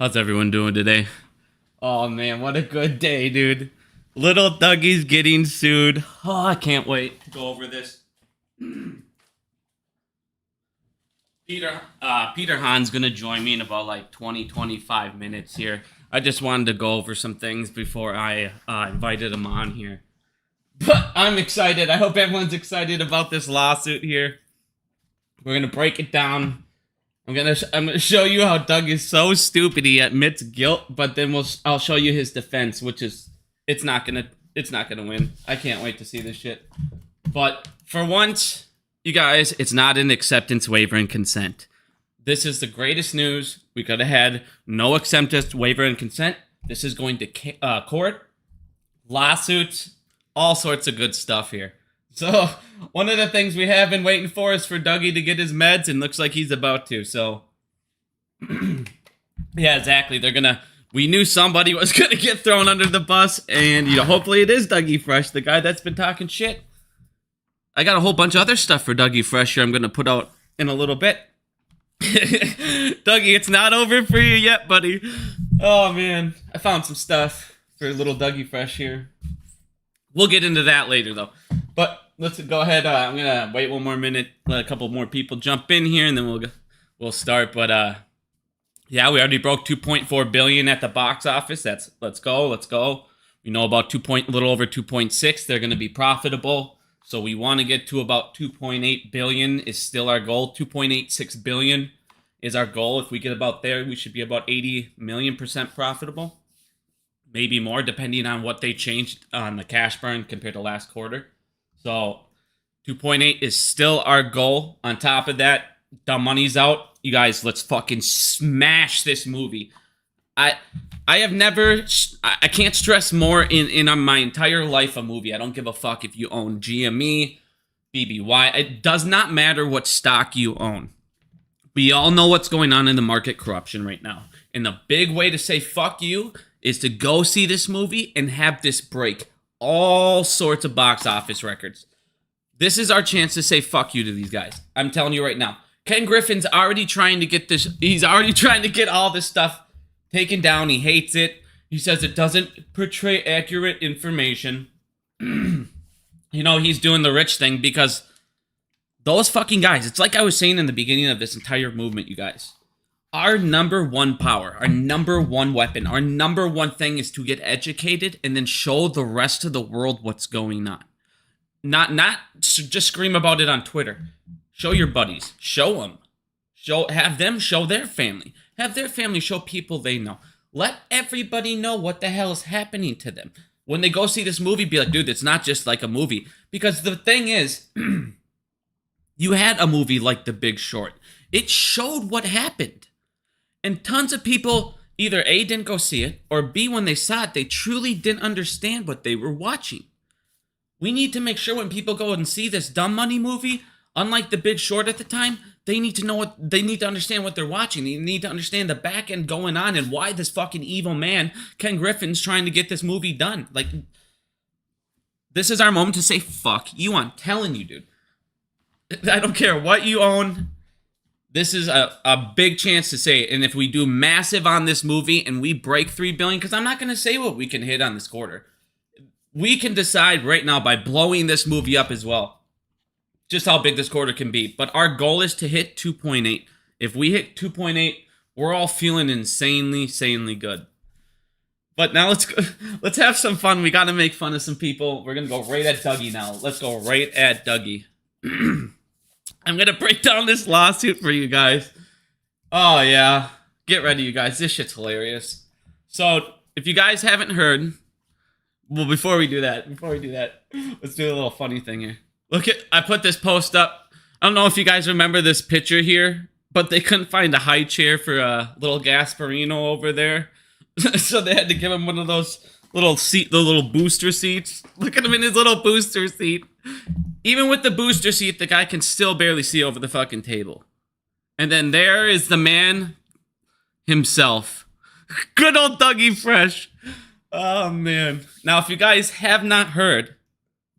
How's everyone doing today? Oh man, what a good day, dude. Little Dougie's getting sued. Oh, I can't wait to go over this. Peter Hahn's gonna join me in about like 25 minutes here. I just wanted to go over some things before I invited him on here. But I'm excited. I hope everyone's excited about this lawsuit here. We're gonna break it down. I'm gonna show you how Doug is so stupid. He admits guilt, but then I'll show you his defense, which is it's not gonna win. I can't wait to see this shit. But for once, you guys, it's not an acceptance waiver and consent. This is the greatest news we could have had. No acceptance waiver and consent. This is going to court, lawsuits, all sorts of good stuff here. So, one of the things we have been waiting for is for Dougie to get his meds, and looks like he's about to, so... yeah, exactly, we knew somebody was gonna get thrown under the bus, and, hopefully it is Dougie Fresh, the guy that's been talking shit. I got a whole bunch of other stuff for Dougie Fresh here I'm gonna put out in a little bit. Dougie, it's not over for you yet, buddy. Oh, man, I found some stuff for little Dougie Fresh here. We'll get into that later, though. But let's go ahead. I'm gonna wait one more minute, let a couple more people jump in here, and then we'll start. But yeah, we already broke 2.4 billion at the box office. Let's go. We know about little over 2.6. They're gonna be profitable. So we want to get to about 2.8 billion is still our goal. 2.86 billion is our goal. If we get about there, we should be about 80 million% profitable. Maybe more, depending on what they changed on the cash burn compared to last quarter. So 2.8 is still our goal. On top of that, the money's out. You guys, let's fucking smash this movie. I can't stress more in my entire life a movie. I don't give a fuck if you own GME, BBY. It does not matter what stock you own. We all know what's going on in the market corruption right now. And the big way to say fuck you is to go see this movie and have this break all sorts of box office records. This is our chance to say fuck you to these guys. I'm telling you right now. Ken Griffin's already trying to get this. He's already trying to get all this stuff taken down. He hates it. He says it doesn't portray accurate information. He's doing the rich thing because those fucking guys, it's like I was saying in the beginning of this entire movement, you guys. Our number one power, our number one weapon, our number one thing is to get educated and then show the rest of the world what's going on. Not just scream about it on Twitter. Show your buddies. Show them. Have them show their family. Have their family show people they know. Let everybody know what the hell is happening to them. When they go see this movie, be like, dude, it's not just like a movie. Because the thing is, you had a movie like The Big Short. It showed what happened. And tons of people either A, didn't go see it, or B, when they saw it, they truly didn't understand what they were watching. We need to make sure when people go and see this dumb money movie, unlike The Big Short at the time, they need to understand what they're watching. They need to understand the back end going on and why this fucking evil man, Ken Griffin's trying to get this movie done. Like, this is our moment to say fuck you. I'm telling you, dude. I don't care what you own. This is a big chance to say it. And if we do massive on this movie and we break 3 billion, because I'm not going to say what we can hit on this quarter. We can decide right now by blowing this movie up as well, just how big this quarter can be. But our goal is to hit 2.8. If we hit 2.8, we're all feeling insanely good. But now let's have some fun. We got to make fun of some people. We're going to go right at Dougie now. Let's go right at Dougie. I'm going to break down this lawsuit for you guys. Oh, yeah. Get ready, you guys. This shit's hilarious. So, if you guys haven't heard... Well, before we do that, let's do a little funny thing here. I put this post up. I don't know if you guys remember this picture here, but they couldn't find a high chair for little Gasparino over there. So they had to give him one of those the little booster seats. Look at him in his little booster seat. Even with the booster seat, the guy can still barely see over the fucking table. And then there is the man himself. Good old Dougie Fresh. Oh, man. Now, if you guys have not heard,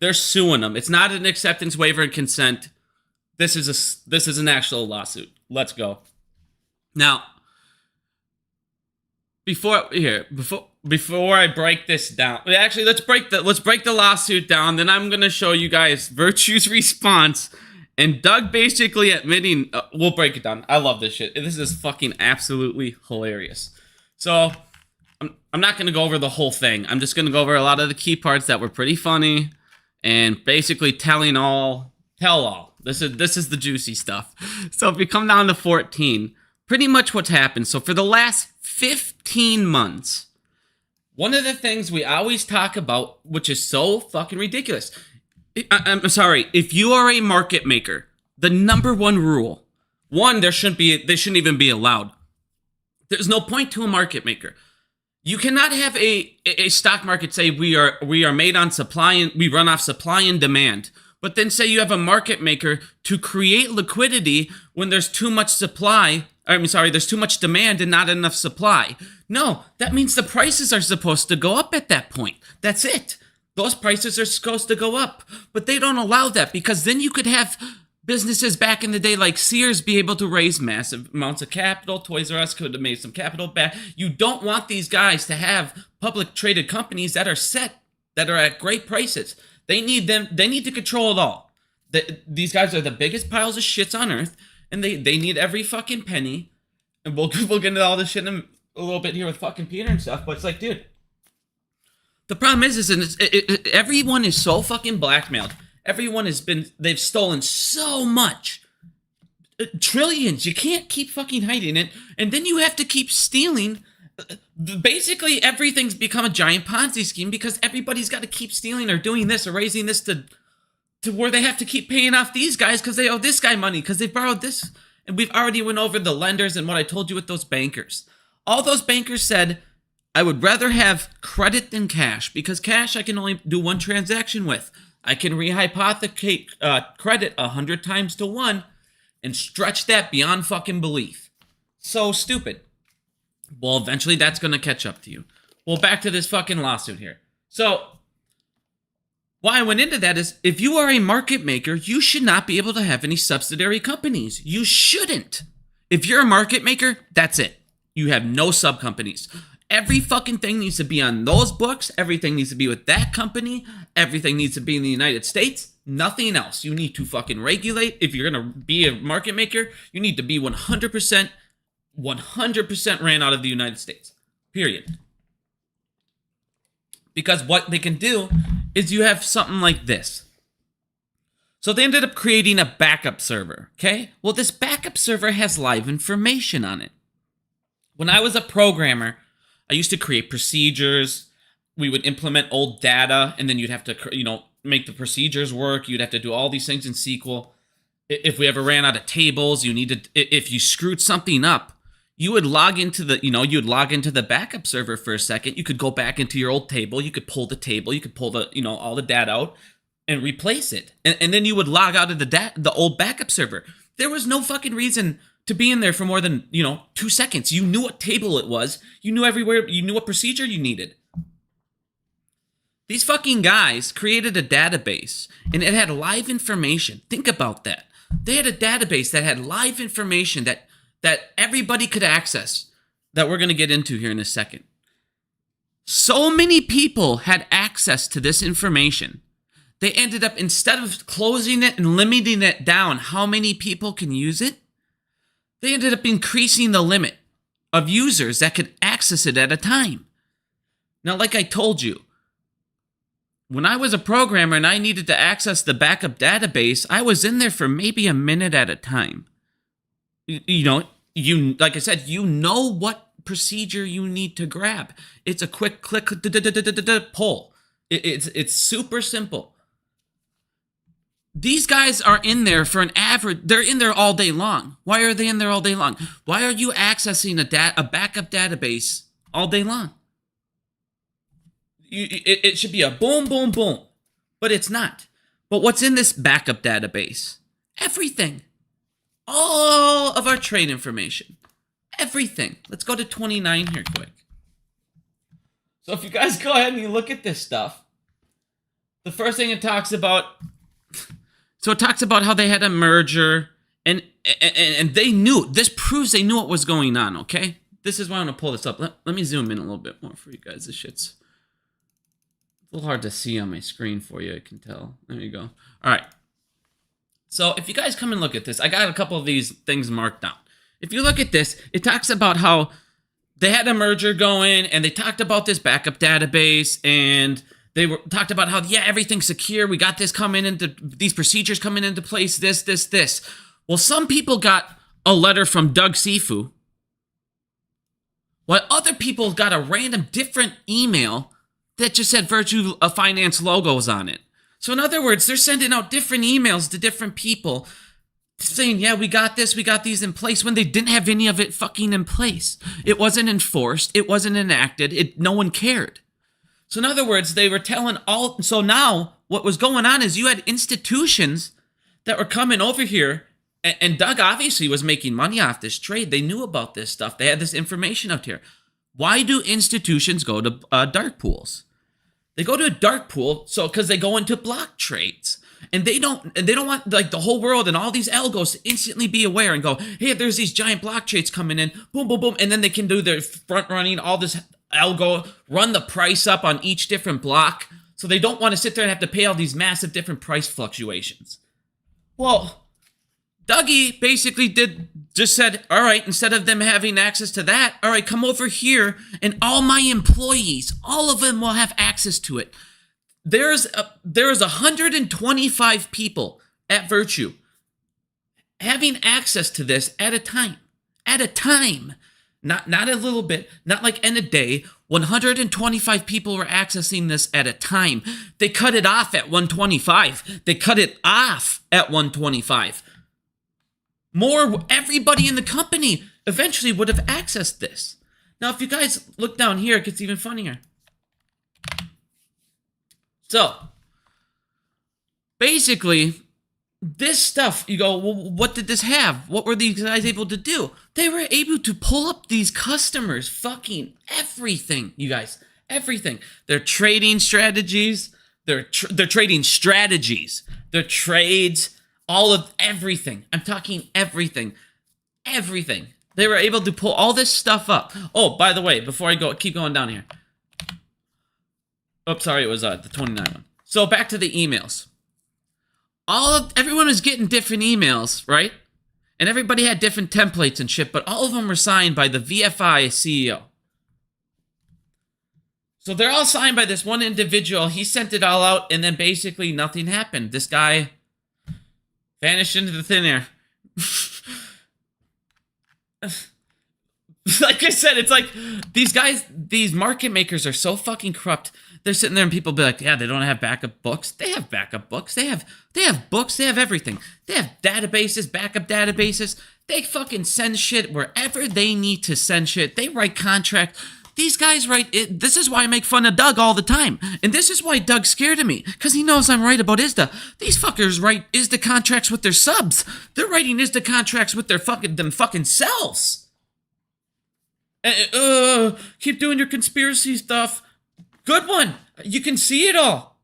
they're suing them. It's not an acceptance waiver and consent. This is an actual lawsuit. Let's go. Now, before I break this down, actually let's break the lawsuit down. Then I'm gonna show you guys Virtue's response and Doug basically admitting. We'll break it down. I love this shit. This is fucking absolutely hilarious. So I'm not gonna go over the whole thing. I'm just gonna go over a lot of the key parts that were pretty funny and basically tell all. This is the juicy stuff. So if we come down to 14, pretty much what's happened. So for the last 15 months, one of the things we always talk about, which is so fucking ridiculous. I'm sorry, if you are a market maker, the number one rule, they shouldn't even be allowed. There's no point to a market maker. You cannot have a stock market say we are made on supply and we run off supply and demand, but then say you have a market maker to create liquidity when there's too much supply. There's too much demand and not enough supply. No, that means the prices are supposed to go up at that point. That's it. Those prices are supposed to go up. But they don't allow that because then you could have businesses back in the day like Sears be able to raise massive amounts of capital. Toys R Us could have made some capital back. You don't want these guys to have public traded companies that are set, that are at great prices. They need to control it all. These guys are the biggest piles of shits on earth. And they need every fucking penny. And we'll get into all this shit in a little bit here with fucking Peter and stuff. But it's like, dude, the problem is everyone is so fucking blackmailed. They've stolen so much. Trillions. You can't keep fucking hiding it. And then you have to keep stealing. Basically, everything's become a giant Ponzi scheme because everybody's got to keep stealing or doing this or raising this to where they have to keep paying off these guys because they owe this guy money because they borrowed this. And we've already went over the lenders and what I told you with those bankers. All those bankers said, I would rather have credit than cash because cash I can only do one transaction with. I can rehypothecate credit 100 times to 1 and stretch that beyond fucking belief. So stupid. Well, eventually that's going to catch up to you. Well, back to this fucking lawsuit here. So why I went into that is if you are a market maker, you should not be able to have any subsidiary companies. You shouldn't. If you're a market maker, that's it. You have no sub companies. Every fucking thing needs to be on those books. Everything needs to be with that company. Everything needs to be in the United States. Nothing else. You need to fucking regulate. If you're going to be a market maker, you need to be 100% ran out of the United States. Period. Because what they can do is you have something like this. So they ended up creating a backup server, okay? Well, this backup server has live information on it. When I was a programmer, I used to create procedures. We would implement old data, and then you'd have to, make the procedures work. You'd have to do all these things in SQL. If we ever ran out of tables, if you screwed something up, you would log into the backup server for a second. You could go back into your old table. You could pull the table. You could pull all the data out and replace it. And then you would log out of the old backup server. There was no fucking reason to be in there for more than, 2 seconds. You knew what table it was. You knew everywhere. You knew what procedure you needed. These fucking guys created a database and it had live information. Think about that. They had a database that had live information that everybody could access, that we're going to get into here in a second. So many people had access to this information. They ended up, instead of closing it and limiting it down how many people can use it, they ended up increasing the limit of users that could access it at a time. Now, like I told you, when I was a programmer and I needed to access the backup database, I was in there for maybe a minute at a time. Like I said, what procedure you need to grab. It's a quick click, pull. It's super simple. These guys are in there for an average. They're in there all day long. Why are they in there all day long? Why are you accessing a backup database all day long? It should be a boom, boom, boom, but it's not. But what's in this backup database? Everything. All of our trade information. Everything. Let's go to 29 here quick. So if you guys go ahead and you look at this stuff, the first thing it talks about, how they had a merger and they knew, this proves they knew what was going on, okay? this is why I'm going to pull this up. Let me zoom in a little bit more for you guys. This shit's a little hard to see on my screen for you, I can tell. There you go. All right. So if you guys come and look at this, I got a couple of these things marked down. If you look at this, it talks about how they had a merger going, and they talked about this backup database, and they talked about how, yeah, everything's secure. We got this coming into, these procedures coming into place, this. Well, some people got a letter from Doug Sifu, while other people got a random different email that just said Virtu Finance logos on it. So in other words, they're sending out different emails to different people saying, yeah, we got this, we got these in place, when they didn't have any of it fucking in place. It wasn't enforced. It wasn't enacted. No one cared. So in other words, they were telling all, so now what was going on is you had institutions that were coming over here, and Doug obviously was making money off this trade. They knew about this stuff. They had this information out here. Why do institutions go to dark pools? They go to a dark pool because they go into block trades. And they don't want like the whole world and all these algos to instantly be aware and go, hey, there's these giant block trades coming in, boom, boom, boom, and then they can do their front running, all this algo, run the price up on each different block. So they don't want to sit there and have to pay all these massive different price fluctuations. Well, Dougie basically just said, all right, instead of them having access to that, all right, come over here and all my employees, all of them will have access to it. There's 125 people at Virtu having access to this at a time. Not a little bit, not like in a day. 125 people were accessing this at a time. They cut it off at 125. They cut it off at 125. Everybody in the company eventually would have accessed this. Now, if you guys look down here, it gets even funnier. So, basically, this stuff, you go, well, what did this have? What were these guys able to do? They were able to pull up these customers, fucking everything, you guys, everything. Their trading strategies, their trading strategies, their trades, all of everything. I'm talking everything. Everything. They were able to pull all this stuff up. Oh, by the way, before I keep going down here. Oh, sorry, it was the 29 one. So back to the emails. Everyone was getting different emails, right? And everybody had different templates and shit, but all of them were signed by the VFI CEO. So they're all signed by this one individual. He sent it all out, and then basically nothing happened. This guy vanished into the thin air. Like I said, it's like these guys, these market makers are so fucking corrupt. They're sitting there and people be like, yeah, they don't have backup books. They have backup books. They have books. They have everything. They have databases, backup databases. They fucking send shit wherever they need to send shit. They write contracts. These guys write it. This is why I make fun of Doug all the time. And this is why Doug's scared of me. Because he knows I'm right about ISDA. These fuckers write ISDA contracts with their subs. They're writing ISDA contracts with their fucking selves. Keep doing your conspiracy stuff. Good one. You can see it all.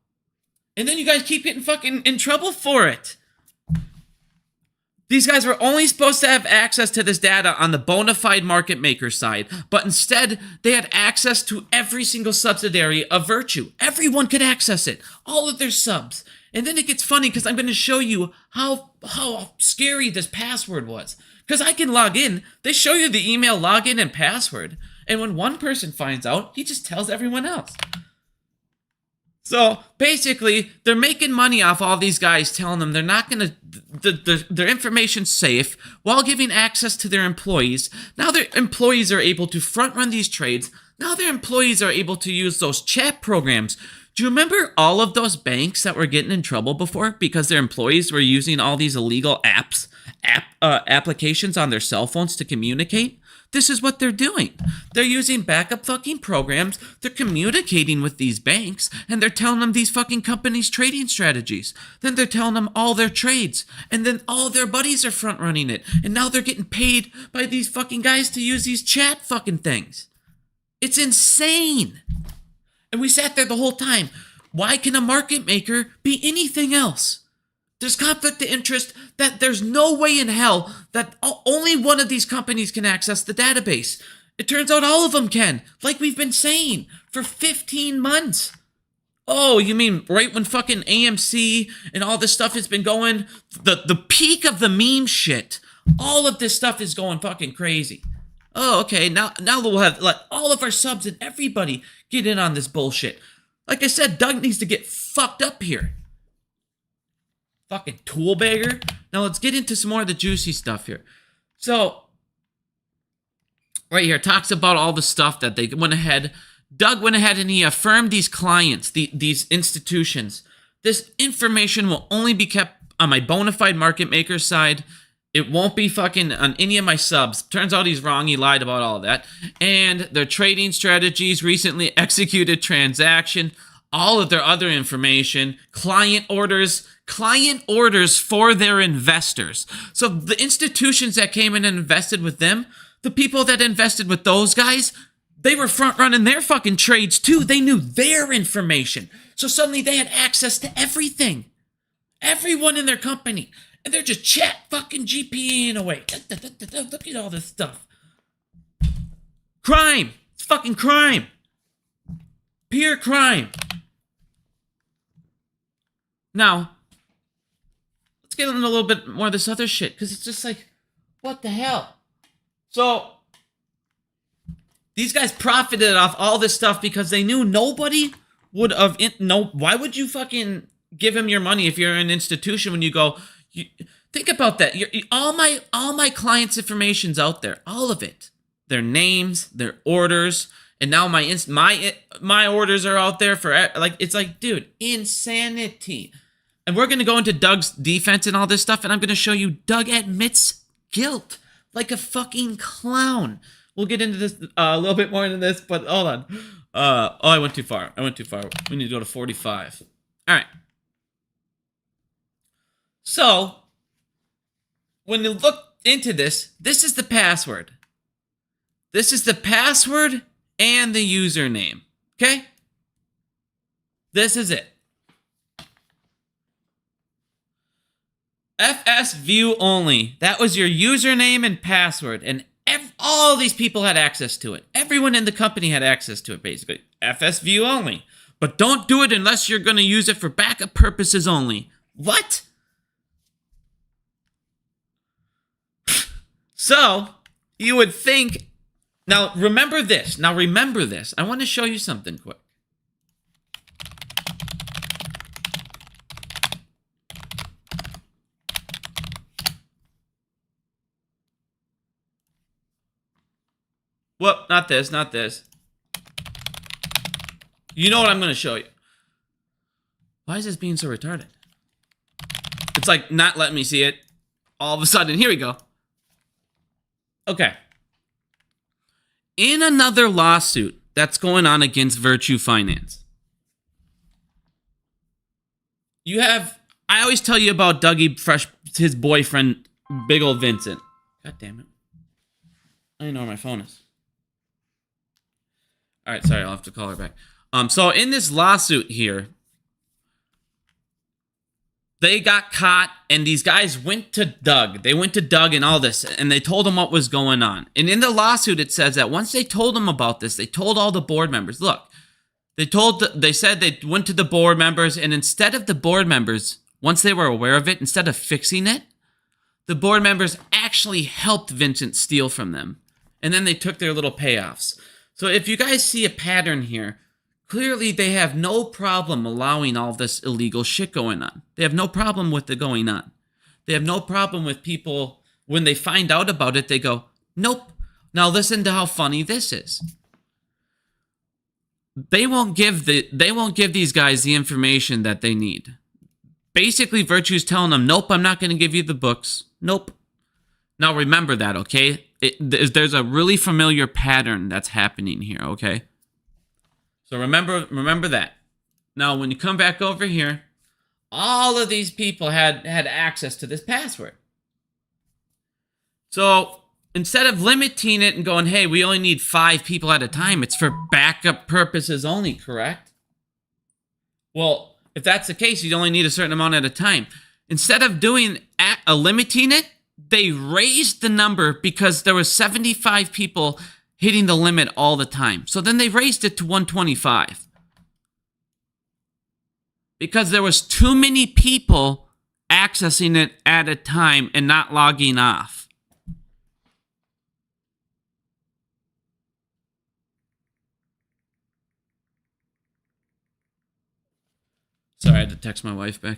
And then you guys keep getting fucking in trouble for it. These guys were only supposed to have access to this data on the bona fide market maker side, but instead they had access to every single subsidiary of Virtu. Everyone could access it, all of their subs. And then it gets funny because I'm going to show you how scary this password was. Because I can log in, they show you the email login and password, and when one person finds out, he just tells everyone else. So basically, they're making money off all these guys telling them they're not going to, their information's safe while giving access to their employees. Now their employees are able to front run these trades. Now their employees are able to use those chat programs. Do you remember all of those banks that were getting in trouble before because their employees were using all these illegal applications on their cell phones to communicate? This is what they're doing. They're using backup fucking programs. They're communicating with these banks, and they're telling them these fucking companies' trading strategies. Then they're telling them all their trades, and then all their buddies are front running it. And now they're getting paid by these fucking guys to use these chat fucking things. It's insane. And we sat there the whole time. Why can a market maker be anything else? There's conflict of interest that there's no way in hell that only one of these companies can access the database. It turns out all of them can, like we've been saying for 15 months. Oh, you mean right when fucking AMC and all this stuff has been going, the peak of the meme shit, all of this stuff is going fucking crazy. Oh, okay, now we'll have let all of our subs and everybody get in on this bullshit. Like I said, Doug needs to get fucked up here. Fucking tool bagger. Now let's get into some more of the juicy stuff here. So, right here, talks about all the stuff that they went ahead. Doug went ahead and he affirmed these clients, these institutions. This information will only be kept on my bona fide market maker side. It won't be fucking on any of my subs. Turns out he's wrong. He lied about all of that. And their trading strategies, recently executed transaction, all of their other information, client orders for their investors. So the institutions that came in and invested with them, the people that invested with those guys, they were front running their fucking trades too. They knew their information. So suddenly they had access to everything. Everyone in their company. And they're just chat fucking GPing away. Look at all this stuff. Crime. It's fucking crime. Pure crime. Now, let's get into a little bit more of this other shit. Because it's just like, what the hell? So, these guys profited off all this stuff because they knew nobody would have... why would you fucking give him your money if you're an institution when you go... think about that. All my clients' information's out there. All of it. Their names, their orders, and now my orders are out there for like it's like, dude, insanity. And we're gonna go into Doug's defense and all this stuff, and I'm gonna show you Doug admits guilt like a fucking clown. We'll get into this a little bit more into this, but hold on. I went too far. We need to go to 45. All right. So, when you look into this, this is the password. This is the password and the username. Okay? This is it. FS view only. That was your username and password. And all these people had access to it. Everyone in the company had access to it, basically. FS view only. But don't do it unless you're going to use it for backup purposes only. What? So, you would think... Now, remember this. I want to show you something quick. Whoop, not this. You know what I'm going to show you. Why is this being so retarded? It's like not letting me see it. All of a sudden, here we go. Okay. In another lawsuit that's going on against Virtu Finance, you have, I always tell you about Dougie Fresh, his boyfriend, big old Vincent. God damn it. I don't know where my phone is. All right, sorry, I'll have to call her back. So in this lawsuit here, they got caught, and these guys went to Doug. They went to Doug and all this, and they told him what was going on. And in the lawsuit, it says that once they told him about this, they told all the board members, look, they said they went to the board members, and instead of the board members, once they were aware of it, instead of fixing it, the board members actually helped Vincent steal from them. And then they took their little payoffs. So if you guys see a pattern here, clearly they have no problem allowing all this illegal shit going on. They have no problem with it going on. They have no problem with people, when they find out about it, they go, nope. Now listen to how funny this is. They won't give these guys the information that they need. Basically, Virtue's telling them, nope, I'm not going to give you the books. Nope. Now remember that, okay? There's a really familiar pattern that's happening here, okay? So remember that. Now, when you come back over here, all of these people had access to this password. So instead of limiting it and going, hey, we only need 5 people at a time, it's for backup purposes only, correct? Well, if that's the case, you only need a certain amount at a time. Instead of limiting it, they raised the number because there were 75 people hitting the limit all the time. So then they raised it to 125. Because there was too many people accessing it at a time and not logging off. Sorry, I had to text my wife back.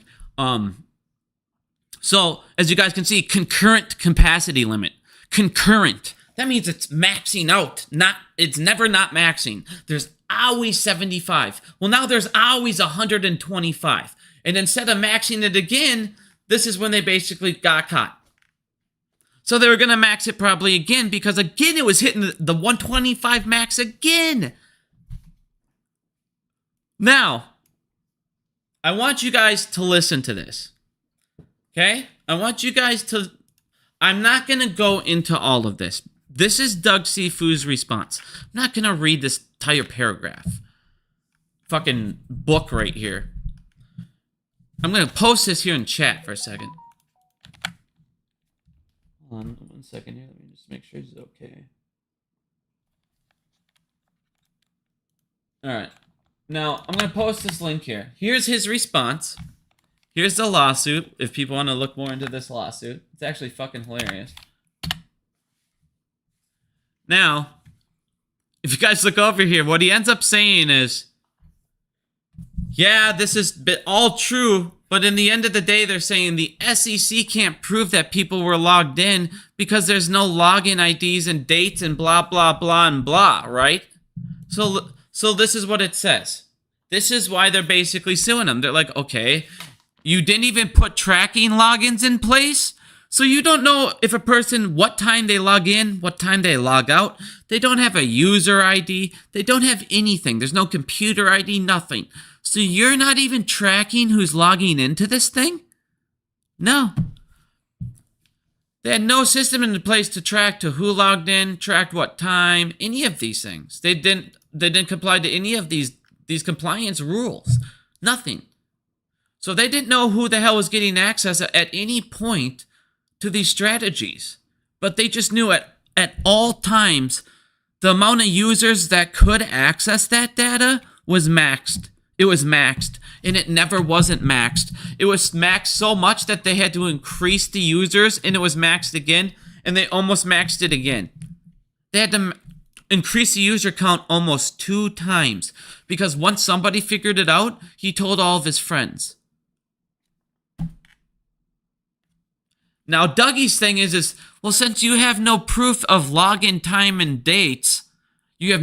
So, as you guys can see, concurrent capacity limit. Concurrent. That means it's maxing out. It's never not maxing. There's always 75. Well, now there's always 125. And instead of maxing it again, this is when they basically got caught. So they were going to max it probably again because, again, it was hitting the 125 max again. Now, I want you guys to listen to this. Okay? I want you guys to... I'm not going to go into all of this. This is Doug Sifu's response. I'm not going to read this entire paragraph. Fucking book right here. I'm going to post this here in chat for a second. Hold on 1 second here. Let me just make sure this is okay. Alright. Now, I'm going to post this link here. Here's his response. Here's the lawsuit, if people want to look more into this lawsuit. It's actually fucking hilarious. Now, if you guys look over here, what he ends up saying is, yeah, this is all true, but in the end of the day, they're saying the SEC can't prove that people were logged in because there's no login IDs and dates and blah, blah, blah, and blah, right? So this is what it says. This is why they're basically suing them. They're like, okay, you didn't even put tracking logins in place? So you don't know if a person, what time they log in, what time they log out. They don't have a user ID. They don't have anything. There's no computer ID, nothing. So you're not even tracking who's logging into this thing? No. They had no system in place to track to who logged in, tracked what time, any of these things. They didn't comply to any of these compliance rules. Nothing. So they didn't know who the hell was getting access at any point to these strategies. But they just knew at all times the amount of users that could access that data was maxed. It was maxed. And it never wasn't maxed. It was maxed so much that they had to increase the users, and it was maxed again, and they almost maxed it again. They had to increase the user count almost 2 times. Because once somebody figured it out, he told all of his friends. Now, Dougie's thing is, well, since you have no proof of login time and dates, you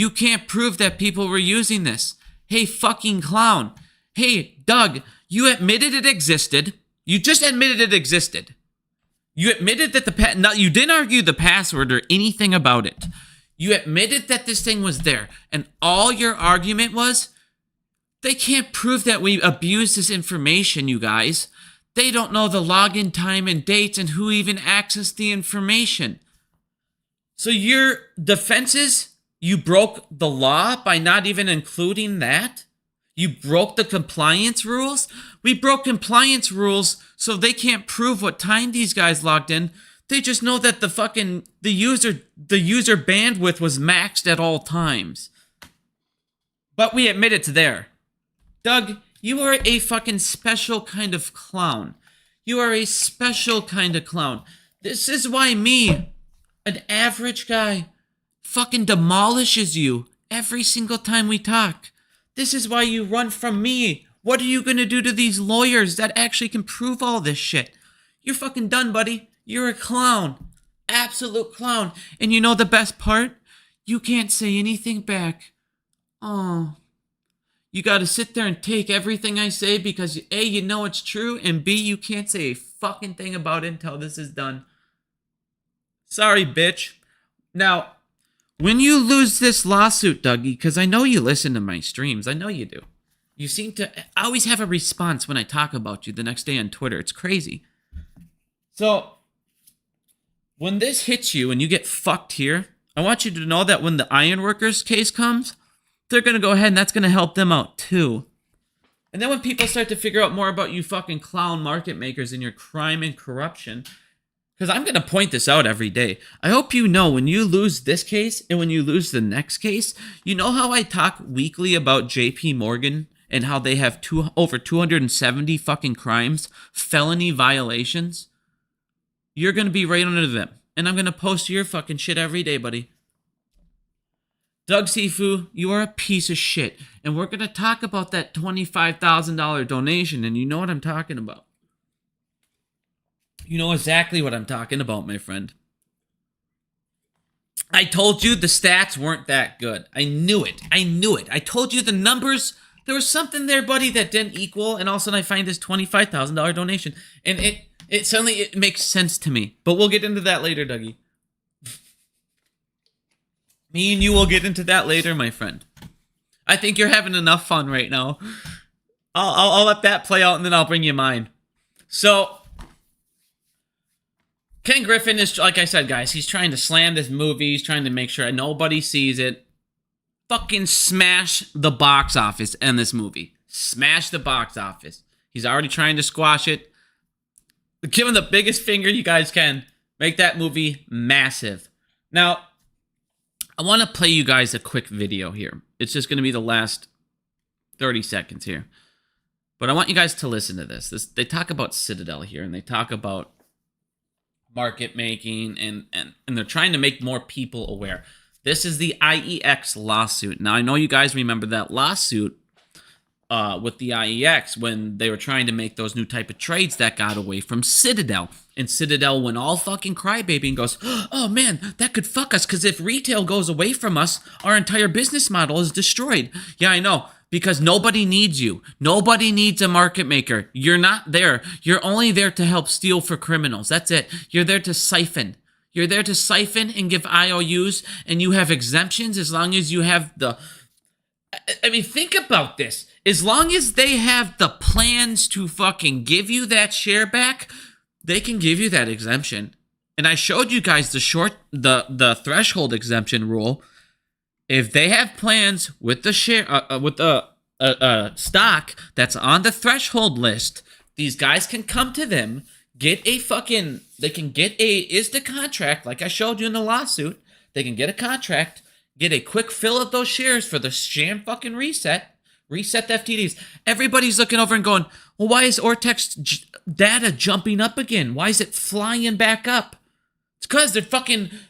can't prove that people were using this. Hey, fucking clown. Hey, Doug, you admitted it existed. You just admitted it existed. You admitted that you didn't argue the password or anything about it. You admitted that this thing was there. And all your argument was, they can't prove that we abused this information, you guys. They don't know the login time and dates and who even accessed the information. So your defense is, you broke the law by not even including that? You broke the compliance rules? We broke compliance rules so they can't prove what time these guys logged in. They just know that the user bandwidth was maxed at all times. But we admit it's there. Doug, you are a fucking special kind of clown. You are a special kind of clown. This is why me, an average guy, fucking demolishes you every single time we talk. This is why you run from me. What are you gonna do to these lawyers that actually can prove all this shit? You're fucking done, buddy. You're a clown. Absolute clown. And you know the best part? You can't say anything back. Oh. You gotta sit there and take everything I say because A, you know it's true, and B, you can't say a fucking thing about it until this is done. Sorry, bitch. Now, when you lose this lawsuit, Dougie, because I know you listen to my streams. I know you do. You seem to always have a response when I talk about you the next day on Twitter. It's crazy. So, when this hits you and you get fucked here, I want you to know that when the Ironworkers case comes, they're going to go ahead and that's going to help them out too. And then when people start to figure out more about you fucking clown market makers and your crime and corruption, because I'm going to point this out every day. I hope you know when you lose this case and when you lose the next case, you know how I talk weekly about JP Morgan and how they have over 270 fucking crimes, felony violations? You're going to be right under them. And I'm going to post your fucking shit every day, buddy. Doug Sifu, you are a piece of shit. And we're going to talk about that $25,000 donation, and you know what I'm talking about. You know exactly what I'm talking about, my friend. I told you the stats weren't that good. I knew it. I told you the numbers. There was something there, buddy, that didn't equal. And all of a sudden I find this $25,000 donation. And it suddenly makes sense to me. But we'll get into that later, Dougie. Me and you will get into that later, my friend. I think you're having enough fun right now. I'll let that play out, and then I'll bring you mine. So Ken Griffin is, like I said, guys, he's trying to slam this movie. He's trying to make sure nobody sees it. Fucking smash the box office in this movie. Smash the box office. He's already trying to squash it. Give him the biggest finger you guys can. Make that movie massive. Now, I want to play you guys a quick video here. It's just going to be the last 30 seconds here. But I want you guys to listen to this. They talk about Citadel here, and they talk about market making, and they're trying to make more people aware. This is the IEX lawsuit. Now, I know you guys remember that lawsuit with the IEX when they were trying to make those new type of trades that got away from Citadel. And Citadel went all fucking crybaby and goes, oh man, that could fuck us, because if retail goes away from us, our entire business model is destroyed. Yeah, I know. Because nobody needs you. Nobody needs a market maker. You're not there. You're only there to help steal for criminals. That's it. You're there to siphon. You're there to siphon and give IOUs, and you have exemptions as long as you have the... I mean, think about this. As long as they have the plans to fucking give you that share back, they can give you that exemption. And I showed you guys the threshold exemption rule. If they have plans with the share, with the stock that's on the threshold list, these guys can come to them, they can get is the contract, like I showed you in the lawsuit, they can get a contract, get a quick fill of those shares for the sham fucking reset the FTDs. Everybody's looking over and going, well, why is Ortex data jumping up again? Why is it flying back up? It's because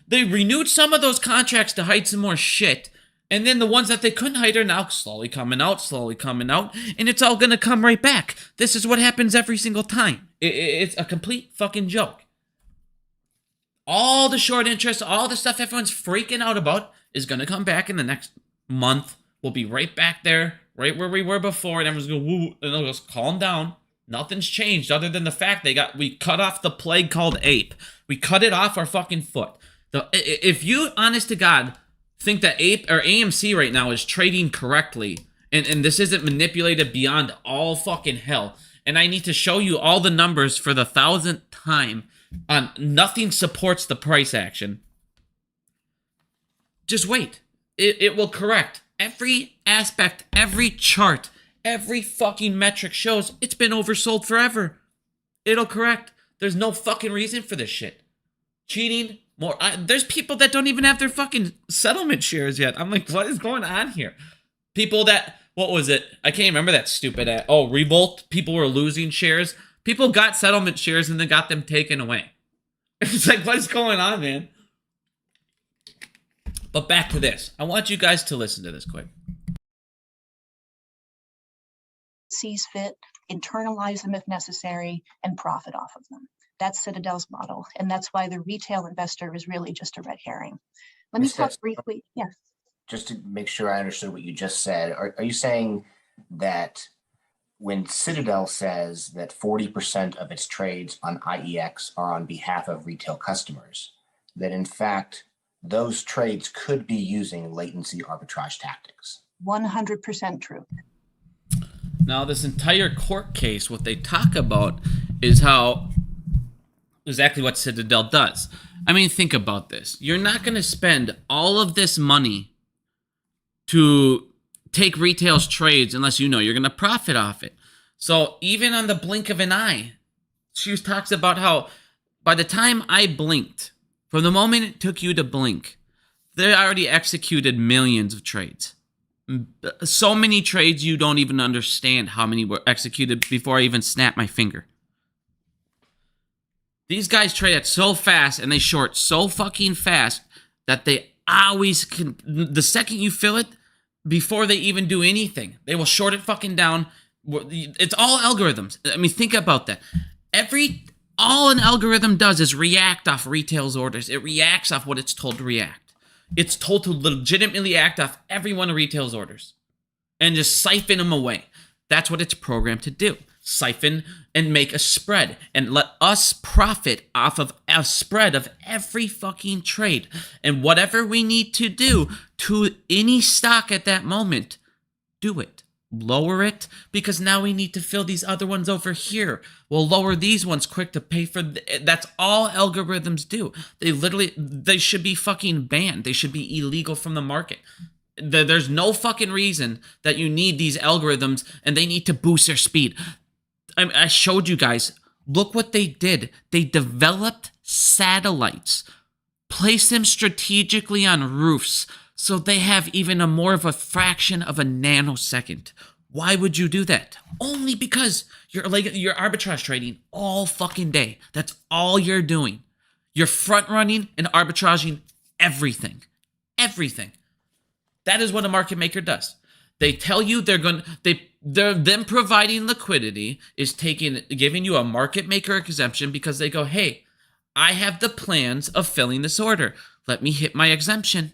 they renewed some of those contracts to hide some more shit. And then the ones that they couldn't hide are now slowly coming out. And it's all going to come right back. This is what happens every single time. It's a complete fucking joke. All the short interest, all the stuff everyone's freaking out about is going to come back in the next month. We'll be right back there, right where we were before. And everyone's going, woo, and they'll just calm down. Nothing's changed other than the fact we cut off the plague called ape. We cut it off our fucking foot. If you, honest to God, think that ape or AMC right now is trading correctly, and this isn't manipulated beyond all fucking hell, and I need to show you all the numbers for the 1,000th time on nothing supports the price action, just wait. It will correct. Every aspect, every chart, every fucking metric shows it's been oversold forever. It'll correct. There's no fucking reason for this shit. Cheating, more. There's people that don't even have their fucking settlement shares yet. I'm like, what is going on here? People that, what was it? I can't remember that stupid Revolt. People were losing shares. People got settlement shares and then got them taken away. It's like, what is going on, man? But back to this. I want you guys to listen to this quick. Sees fit, internalize them if necessary, and profit off of them. That's Citadel's model, and that's why the retail investor is really just a red herring. Let me talk briefly. Yes. Just to make sure I understood what you just said, are you saying that when Citadel says that 40% of its trades on IEX are on behalf of retail customers, that in fact those trades could be using latency arbitrage tactics? 100% true. Now, this entire court case, what they talk about is how exactly what Citadel does. I mean, think about this. You're not going to spend all of this money to take retail's trades unless you know you're going to profit off it. So even on the blink of an eye, she talks about how By the time I blinked, from the moment it took you to blink, they already executed millions of trades. So many trades you don't even understand how many were executed before I even snapped my finger. These guys trade at so fast and they short so fucking fast that they always can. The second you fill it, before they even do anything, they will short it fucking down. It's all algorithms. I mean, think about that. All an algorithm does is react off retail's orders. It reacts off what it's told to react. It's told to legitimately act off every one of retail's orders and just siphon them away. That's what it's programmed to do. Siphon and make a spread and let us profit off of a spread of every fucking trade. And whatever we need to do to any stock at that moment, do it. Lower it, because now we need to fill these other ones over here. We'll lower these ones quick to pay for that's all algorithms do. They should be fucking banned. They should be illegal from the market. There's no fucking reason that you need these algorithms and they need to boost their speed. I showed you guys, look what they did. They developed satellites, placed them strategically on roofs, so they have even a more of a fraction of a nanosecond. Why would you do that? Only because you're arbitrage trading all fucking day. That's all you're doing. You're front running and arbitraging everything. Everything. That is what a market maker does. They tell you them providing liquidity is giving you a market maker exemption because they go, hey, I have the plans of filling this order. Let me hit my exemption.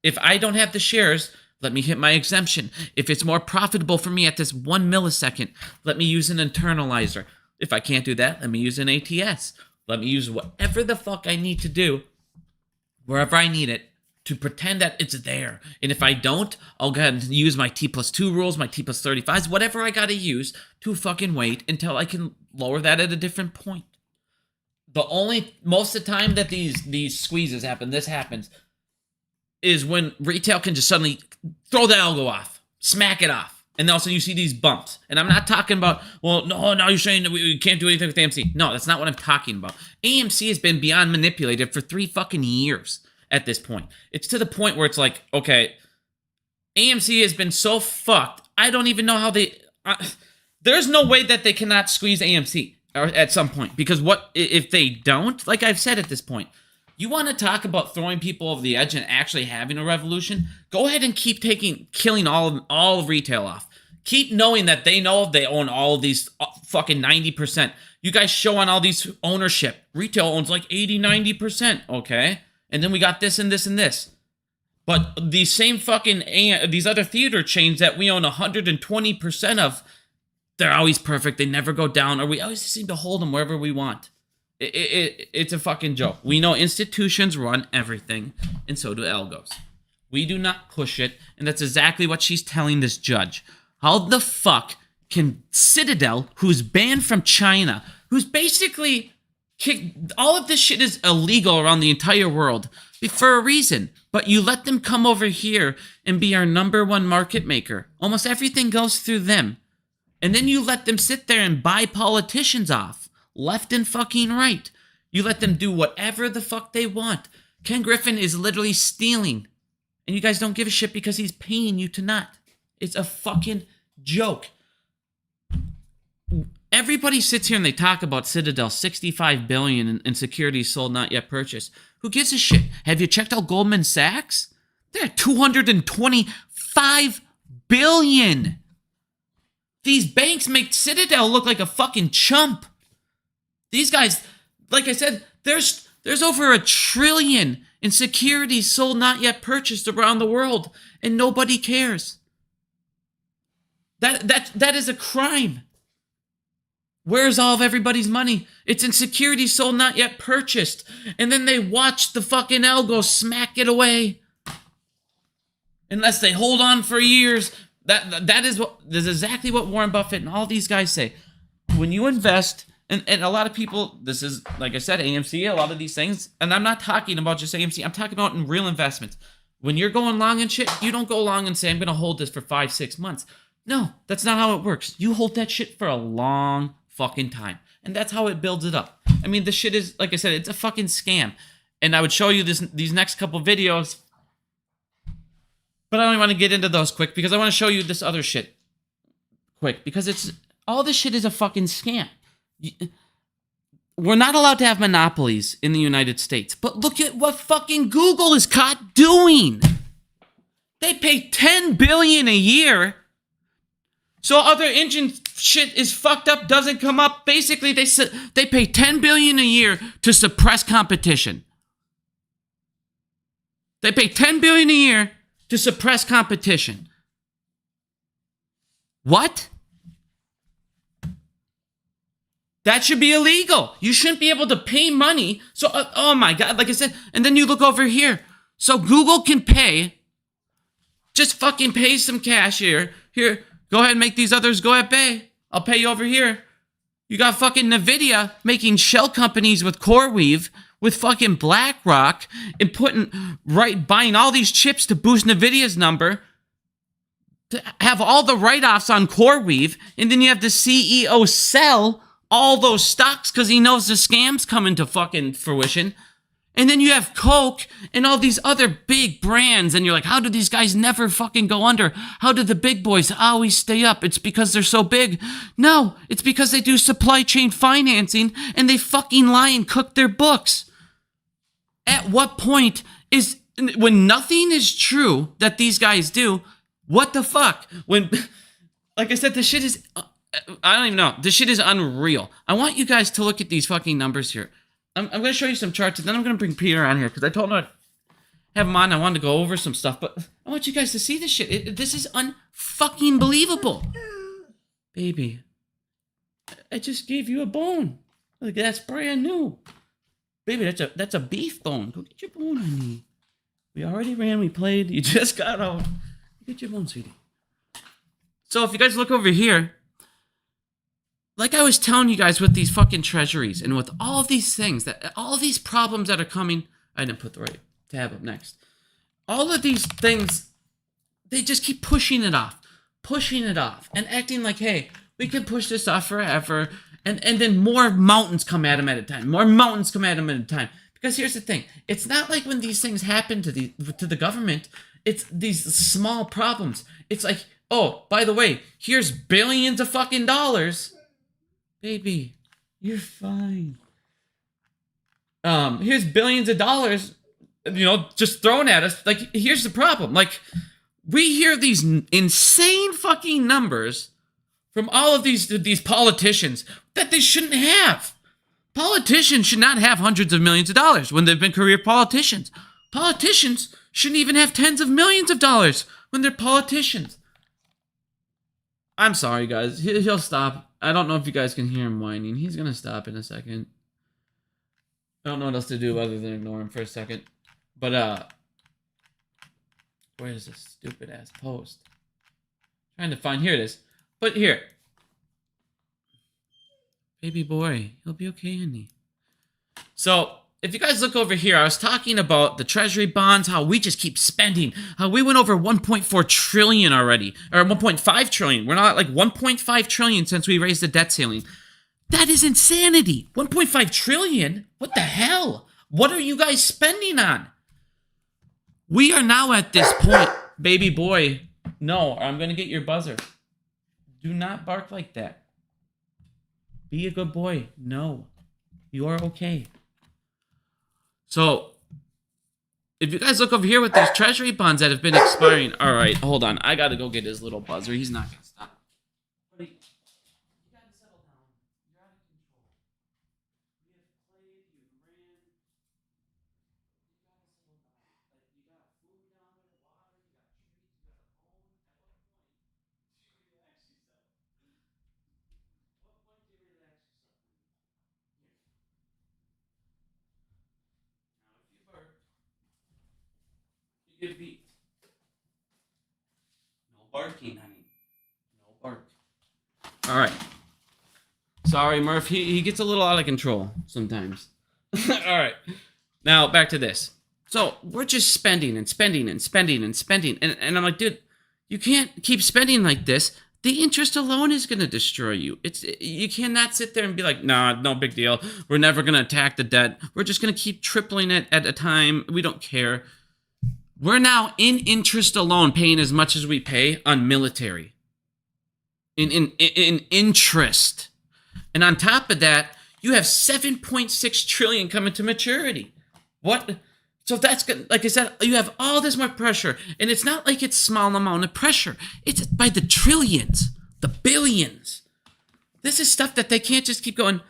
If I don't have the shares, let me hit my exemption. If it's more profitable for me at this 1 millisecond, let me use an internalizer. If I can't do that, let me use an ATS. Let me use whatever the fuck I need to do, wherever I need it, to pretend that it's there. And if I don't, I'll go ahead and use my T+2 rules, my T+35s, whatever I gotta use to fucking wait until I can lower that at a different point. Most of the time that these squeezes happen, this happens, is when retail can just suddenly throw the algo off, smack it off. And also you see these bumps. And I'm not talking about, well, no, now you're saying that we can't do anything with AMC. No, that's not what I'm talking about. AMC has been beyond manipulated for 3 fucking years at this point. It's to the point where it's like, okay, AMC has been so fucked, I don't even know how there's no way that they cannot squeeze AMC at some point. Because what if they don't? Like I've said at this point, you want to talk about throwing people over the edge and actually having a revolution? Go ahead and keep killing all of retail off. Keep knowing that they own all of these fucking 90%. You guys show on all these ownership. Retail owns like 80, 90%, okay? And then we got this and this and this. But these same these other theater chains that we own 120% of, they're always perfect. They never go down, or we always seem to hold them wherever we want. It's a fucking joke. We know institutions run everything, and so do algos. We do not push it, and that's exactly what she's telling this judge. How the fuck can Citadel, who's banned from China, who's basically all of this shit is illegal around the entire world for a reason, but you let them come over here and be our #1 market maker. Almost everything goes through them. And then you let them sit there and buy politicians off. Left and fucking right. You let them do whatever the fuck they want. Ken Griffin is literally stealing. And you guys don't give a shit because he's paying you to not. It's a fucking joke. Everybody sits here and they talk about Citadel, $65 billion in securities sold, not yet purchased. Who gives a shit? Have you checked out Goldman Sachs? They're at $225 billion. These banks make Citadel look like a fucking chump. These guys, like I said, there's over $1 trillion in securities sold, not yet purchased around the world, and nobody cares. That is a crime. Where's all of everybody's money? It's in securities sold, not yet purchased, and then they watch the fucking algo smack it away. Unless they hold on for years. That is exactly what Warren Buffett and all these guys say. When you invest. And a lot of people, this is, like I said, AMC, a lot of these things, and I'm not talking about just AMC, I'm talking about in real investments. When you're going long and shit, you don't go long and say, I'm going to hold this for 5-6 months. No, that's not how it works. You hold that shit for a long fucking time. And that's how it builds it up. I mean, this shit is, like I said, it's a fucking scam. And I would show you these next couple videos. But I don't want to get into those quick because I want to show you this other shit quick. Because all this shit is a fucking scam. We're not allowed to have monopolies in the United States. But look at what fucking Google is caught doing. They pay $10 billion a year. So other engine shit is fucked up, doesn't come up. Basically, they pay $10 billion a year to suppress competition. They pay $10 billion a year to suppress competition. What? That should be illegal. You shouldn't be able to pay money. So, oh my God, like I said, and then you look over here. So Google can pay, just fucking pay some cash here. Here, go ahead and make these others go ahead pay. I'll pay you over here. You got fucking NVIDIA making shell companies with CoreWeave, with fucking BlackRock, and buying all these chips to boost NVIDIA's number, to have all the write-offs on CoreWeave, and then you have the CEO sell all those stocks because he knows the scam's coming to fucking fruition. And then you have Coke and all these other big brands, and you're like, how do these guys never fucking go under? How do the big boys always stay up? It's because they're so big. No, it's because they do supply chain financing, and they fucking lie and cook their books. At what point when nothing is true that these guys do, what the fuck? When, like I said, this shit is, I don't even know. This shit is unreal. I want you guys to look at these fucking numbers here. I'm going to show you some charts, and then I'm going to bring Peter on here, because I told him I'd have him on. I wanted to go over some stuff, but I want you guys to see this shit. This is unfucking believable. Baby, I just gave you a bone. Like, that's brand new. Baby, that's a beef bone. Go get your bone, honey. We already ran, we played. You just got out. Go get your bone, sweetie. So if you guys look over here, like I was telling you guys with these fucking treasuries and with all of these things, all of these problems that are coming, I didn't put the right tab up next. All of these things, they just keep pushing it off, and acting like, hey, we can push this off forever. And then more mountains come at them at a time. Because here's the thing. It's not like when these things happen to the government, it's these small problems. It's like, oh, by the way, here's billions of fucking dollars. Baby, you're fine. Here's billions of dollars, just thrown at us. Like, here's the problem. Like, we hear these insane fucking numbers from all of these politicians that they shouldn't have. Politicians should not have hundreds of millions of dollars when they've been career politicians. Politicians shouldn't even have tens of millions of dollars when they're politicians. I'm sorry, guys. He'll stop. I don't know if you guys can hear him whining. He's going to stop in a second. I don't know what else to do other than ignore him for a second. But, where's this stupid-ass post? Trying to find, here it is. But here. Baby boy, he'll be okay, honey. So, if you guys look over here, I was talking about the treasury bonds, how we just keep spending. How we went over 1.4 trillion already. Or 1.5 trillion. We're not at like 1.5 trillion since we raised the debt ceiling. That is insanity. 1.5 trillion? What the hell? What are you guys spending on? We are now at this point. Baby boy, no, I'm going to get your buzzer. Do not bark like that. Be a good boy. No. You are okay. So, if you guys look over here with these treasury bonds that have been expiring. All right, hold on. I got to go get his little buzzer. He's not going to stop. Buddy, you got to settle down. You're out of control. We have played, you ran. You got to settle down. Like, you got food down there, water, you got treats, you got a bone. At what point do you relax yourself? What point do you relax yourself? Here. Now, if you burp, you get beat. No barking, honey. No bark. All right. Sorry, Murph. He gets a little out of control sometimes. All right. Now, back to this. So, we're just spending and spending and spending and spending. And I'm like, dude, you can't keep spending like this. the interest alone is going to destroy you. You cannot sit there and be like, nah, no big deal. We're never going to attack the debt. We're just going to keep tripling it at a time. We don't care. We're now in interest alone paying as much as we pay on military. In interest. And on top of that, you have 7.6 trillion coming to maturity. What? So that's good. Like I said, you have all this more pressure, and it's not like it's small amount of pressure. It's by the trillions, the billions. This is stuff that they can't just keep going,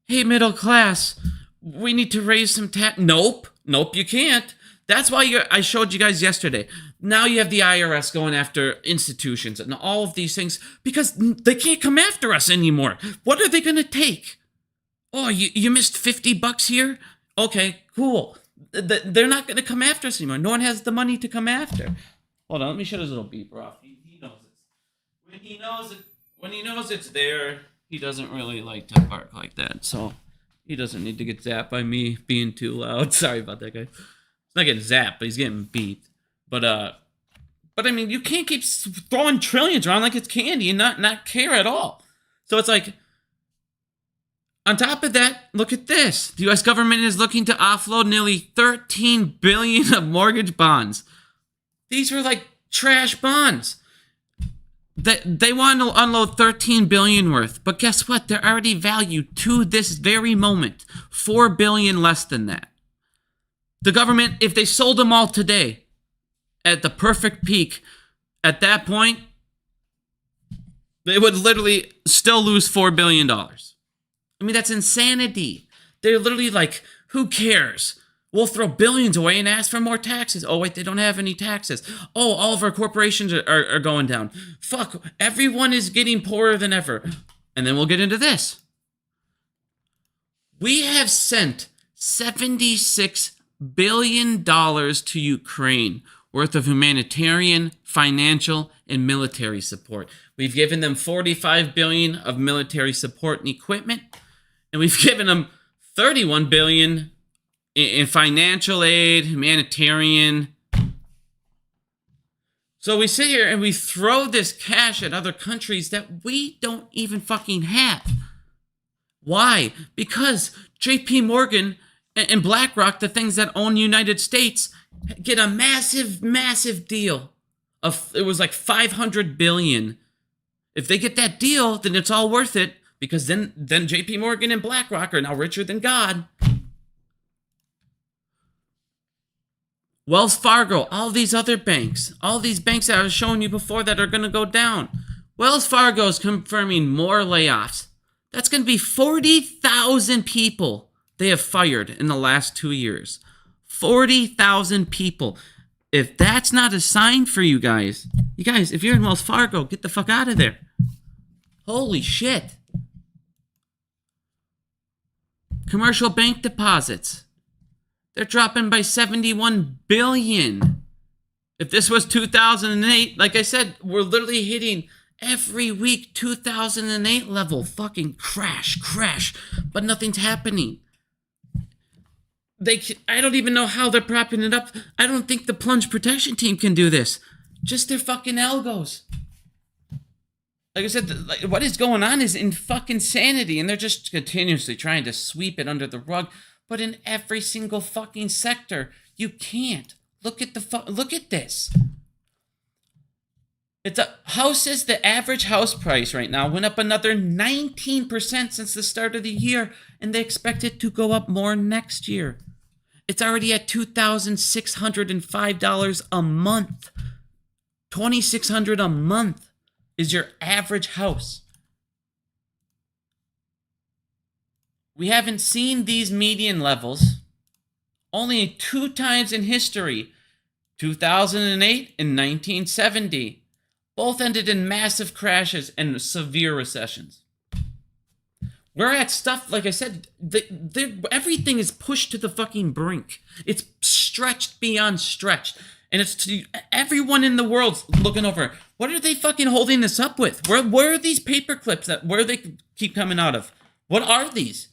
hey, middle class, we need to raise some tax. Nope, you can't. That's why I showed you guys yesterday. Now you have the IRS going after institutions and all of these things because they can't come after us anymore. What are they going to take? Oh, you missed $50 here? Okay, cool. They're not going to come after us anymore. No one has the money to come after. Hold on, let me shut his little beeper off. He knows it. When he knows it's there, he doesn't really like to bark like that. So he doesn't need to get zapped by me being too loud. Sorry about that, guy. He's not getting zapped, but he's getting beat. But I mean, you can't keep throwing trillions around like it's candy and not care at all. So it's like, on top of that, look at this. The U.S. government is looking to offload nearly $13 billion of mortgage bonds. These were like trash bonds. They want to unload $13 billion worth, but guess what? They're already valued to this very moment $4 billion less than that. The government, if they sold them all today at the perfect peak, at that point, they would literally still lose $4 billion. I mean, that's insanity. They're literally like, who cares? We'll throw billions away and ask for more taxes. Oh, wait, they don't have any taxes. Oh, all of our corporations are going down. Fuck, everyone is getting poorer than ever. And then we'll get into this. We have sent $76 billion to Ukraine worth of humanitarian, financial, and military support. We've given them $45 billion of military support and equipment. And we've given them $31 billion in financial aid, humanitarian. So we sit here and we throw this cash at other countries that we don't even fucking have. Why? Because JP Morgan and BlackRock, the things that own the United States, get a massive, massive deal. It was like $500 billion. If they get that deal, then it's all worth it. Because then JP Morgan and BlackRock are now richer than God. Wells Fargo, all these other banks, all these banks that I was showing you before that are going to go down. Wells Fargo is confirming more layoffs. That's going to be 40,000 people they have fired in the last 2 years. 40,000 people. If that's not a sign for you guys, if you're in Wells Fargo, get the fuck out of there. Holy shit. Commercial bank deposits. They're dropping by 71 billion. If this was 2008, like I said, we're literally hitting every week 2008 level. Fucking crash. But nothing's happening. I don't even know how they're propping it up. I don't think the plunge protection team can do this. Just their fucking algos. Like I said, what is going on is in fucking sanity, and they're just continuously trying to sweep it under the rug. But in every single fucking sector, you can't. Look at this. The average house price right now went up another 19% since the start of the year, and they expect it to go up more next year. It's already at $2,605 a month. $2,600 a month is your average house. We haven't seen these median levels only 2 times in history, 2008 and 1970. Both ended in massive crashes and severe recessions. We're at stuff, like I said, everything is pushed to the fucking brink. It's stretched beyond stretched. And it's to everyone in the world looking over. What are they fucking holding this up with? Where are these paper clips where they keep coming out of? What are these?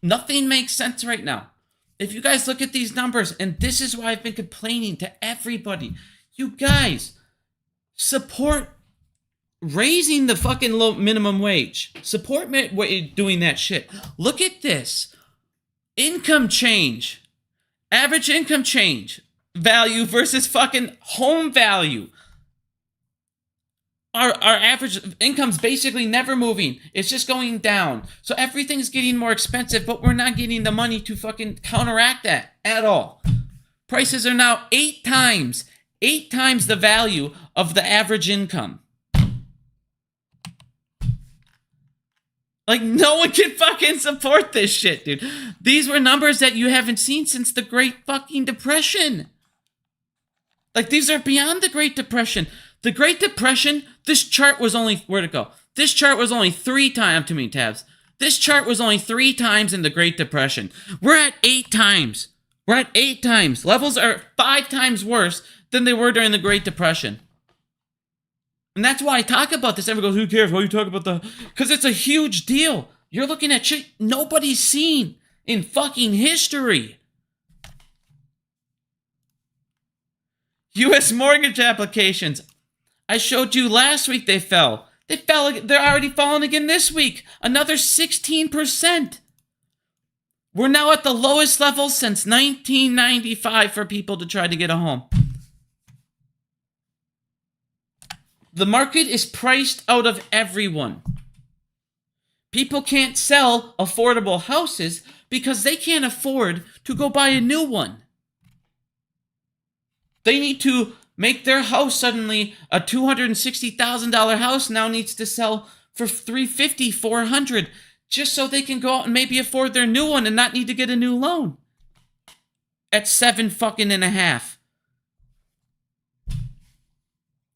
Nothing makes sense right now. If you guys look at these numbers, and this is why I've been complaining to everybody, you guys support raising the fucking low minimum wage. Support doing that shit. Look at this. Income change. Average income change. Value versus fucking home value. Our average income's basically never moving. It's just going down. So everything's getting more expensive, but we're not getting the money to fucking counteract that at all. Prices are now 8 times the value of the average income. Like, no one can fucking support this shit, dude. These were numbers that you haven't seen since the Great fucking Depression. Like, these are beyond the Great Depression. The Great Depression, this chart was only, where'd it go? This chart was only 3 times, too many tabs. This chart was only 3 times in the Great Depression. We're at 8 times. We're at 8 times. Levels are 5 times worse than they were during the Great Depression. And that's why I talk about this. Everyone goes, who cares? Why you talk about the... Because it's a huge deal. You're looking at shit nobody's seen in fucking history. U.S. mortgage applications. I showed you last week they fell. They're already falling again this week. Another 16%. We're now at the lowest level since 1995 for people to try to get a home. The market is priced out of everyone. People can't sell affordable houses because they can't afford to go buy a new one. They need to make their house suddenly a $260,000 house now needs to sell for $350,000, $400,000 just so they can go out and maybe afford their new one and not need to get a new loan. At 7.5.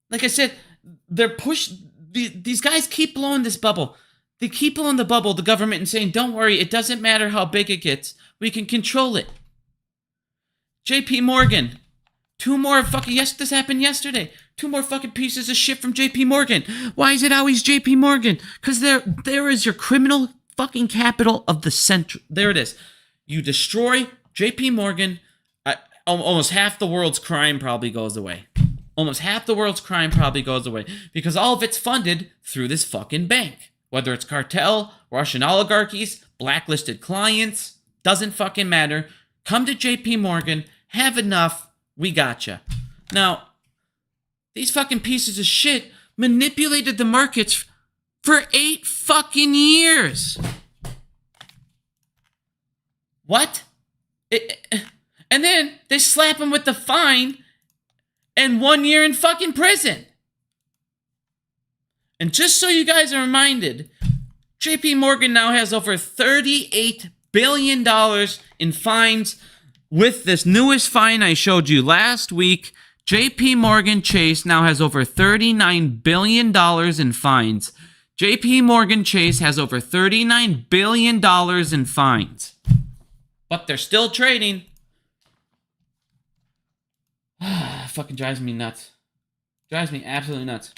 Like I said, these guys keep blowing this bubble. They keep blowing the bubble, the government, and saying, don't worry, it doesn't matter how big it gets. We can control it. JP Morgan. 2 more fucking, yes, this happened yesterday. 2 more fucking pieces of shit from JP Morgan. Why is it always JP Morgan? Because there is your criminal fucking capital of the central. There it is. You destroy JP Morgan, almost half the world's crime probably goes away. Almost half the world's crime probably goes away because all of it's funded through this fucking bank. Whether it's cartel, Russian oligarchies, blacklisted clients, doesn't fucking matter. Come to JP Morgan, have enough, we gotcha. Now, these fucking pieces of shit manipulated the markets for 8 fucking years. What? And then they slap them with the fine and 1 year in fucking prison. And just so you guys are reminded, JP Morgan now has over $38 billion in fines. With this newest fine I showed you last week, JP Morgan Chase now has over $39 billion in fines. JP Morgan Chase has over $39 billion in fines. But they're still trading. Fucking drives me nuts. Drives me absolutely nuts.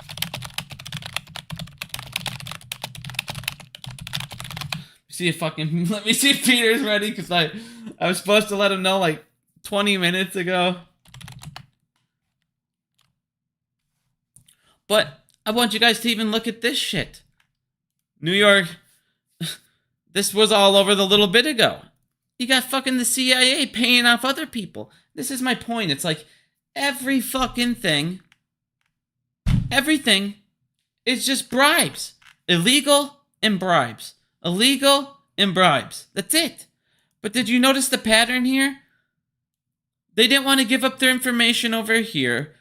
Let me see if Peter's ready, because I was supposed to let him know like 20 minutes ago. But I want you guys to even look at this shit. New York, this was all over the little bit ago. You got fucking the CIA paying off other people. This is my point. It's like every fucking thing, everything is just bribes. Illegal and bribes. Illegal and bribes. That's it. But did you notice the pattern here? They didn't want to give up their information over here.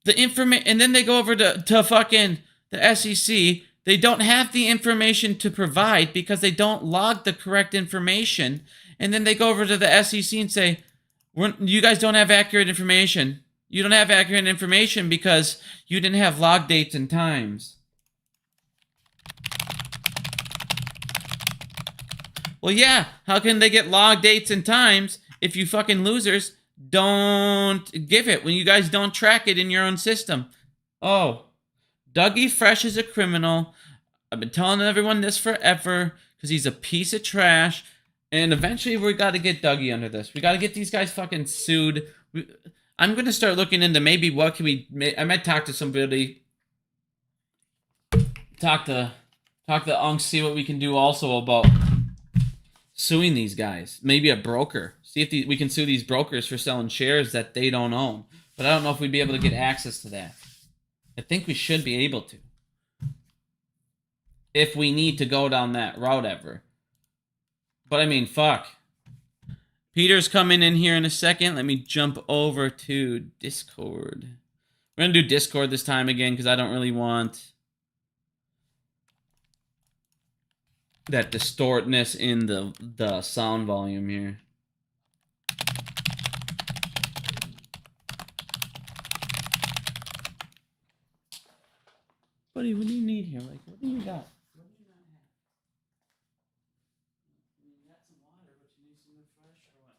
And then they go over to fucking the SEC. They don't have the information to provide because they don't log the correct information. And then they go over to the SEC and say, you guys don't have accurate information. You don't have accurate information because you didn't have log dates and times. Well, yeah, how can they get log dates and times if you fucking losers don't give it when you guys don't track it in your own system? Oh, Dougie Fresh is a criminal. I've been telling everyone this forever because he's a piece of trash. And eventually we got to get Dougie under this. We got to get these guys fucking sued. I'm going to start looking into maybe what can we... I might talk to somebody. talk to Unks, see what we can do also about suing these guys. Maybe a broker. See if we can sue these brokers for selling shares that they don't own. But I don't know if we'd be able to get access to that. I think we should be able to. If we need to go down that route ever. But I mean, fuck. Peter's coming in here in a second. Let me jump over to Discord. We're going to do Discord this time again because I don't really want that distortness in the sound volume here. Buddy, what do you need here? Like, what do you got? What do you not have? You got some water, but you need some fresh or what?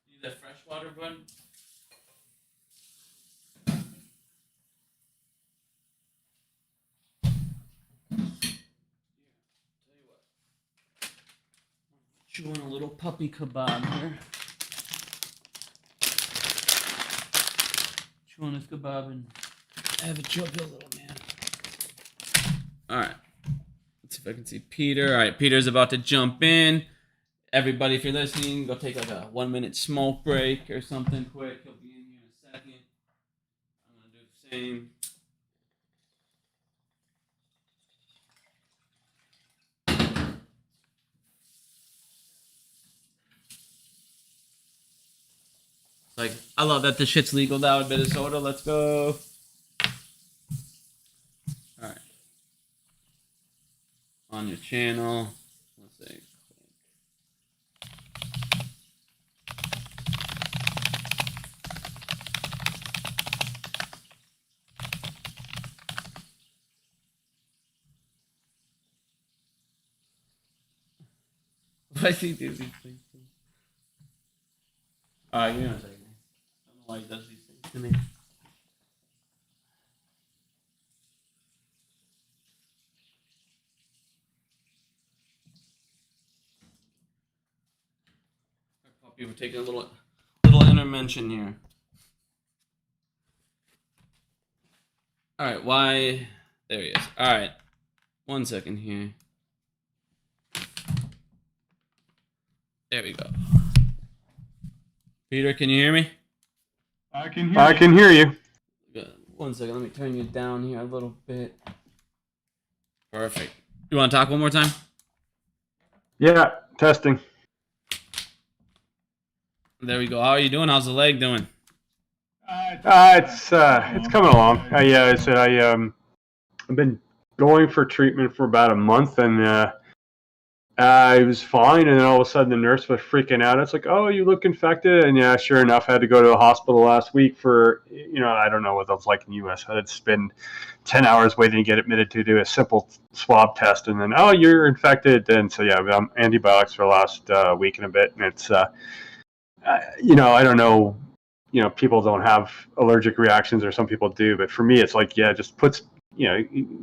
You need that fresh water, bud? Chewing a little puppy kebab here. Chewing this kebab and have a chill pill, little man. Alright. Let's see if I can see Peter. Alright, Peter's about to jump in. Everybody, if you're listening, go take like a 1-minute smoke break or something quick. He'll be in here in a second. I'm going to do the same. Like, I love that this shit's legal now in Minnesota. Let's go. Alright. On your channel. Let's see. Why does he do these things? Alright, give me a second. I don't know why he does these things to me. Puppy, we're taking a little intervention here. Alright, why? There he is. Alright. 1 second here. There we go. Peter, can you hear me? I can hear you. Good. 1 second, let me turn you down here a little bit. Perfect. You want to talk one more time? Yeah, testing. There we go. How are you doing? How's the leg doing? It's coming along. I've been going for treatment for about a month, and I was fine, and then all of a sudden the nurse was freaking out. It's like, oh, you look infected. And yeah, sure enough, I had to go to the hospital last week for, I don't know what that's like in the U.S. I had to spend 10 hours waiting to get admitted to do a simple swab test. And then, oh, you're infected. And so, yeah, I'm on antibiotics for the last week and a bit. And it's, I don't know, people don't have allergic reactions, or some people do. But for me, it's like, yeah, just puts,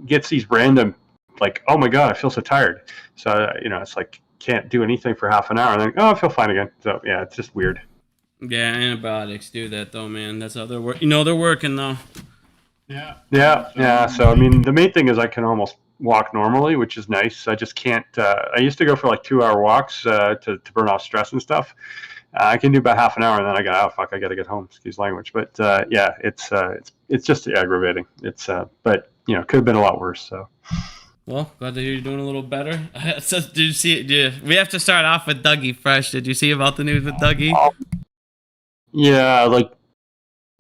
gets these random, like, oh my God, I feel so tired. So, it's like, can't do anything for half an hour. And then, oh, I feel fine again. So, yeah, it's just weird. Yeah, antibiotics do that, though, man. That's how they're working. They're working, though. Yeah. So, I mean, the main thing is I can almost walk normally, which is nice. I just can't, I used to go for like 2-hour walks to burn off stress and stuff. I can do about half an hour, and then I got, I got to get home. Excuse language. But, yeah, it's just aggravating. But, could have been a lot worse, so. Well, glad to hear you're doing a little better. So, did you see? We have to start off with Dougie Fresh. Did you see about the news with Dougie? Yeah, like,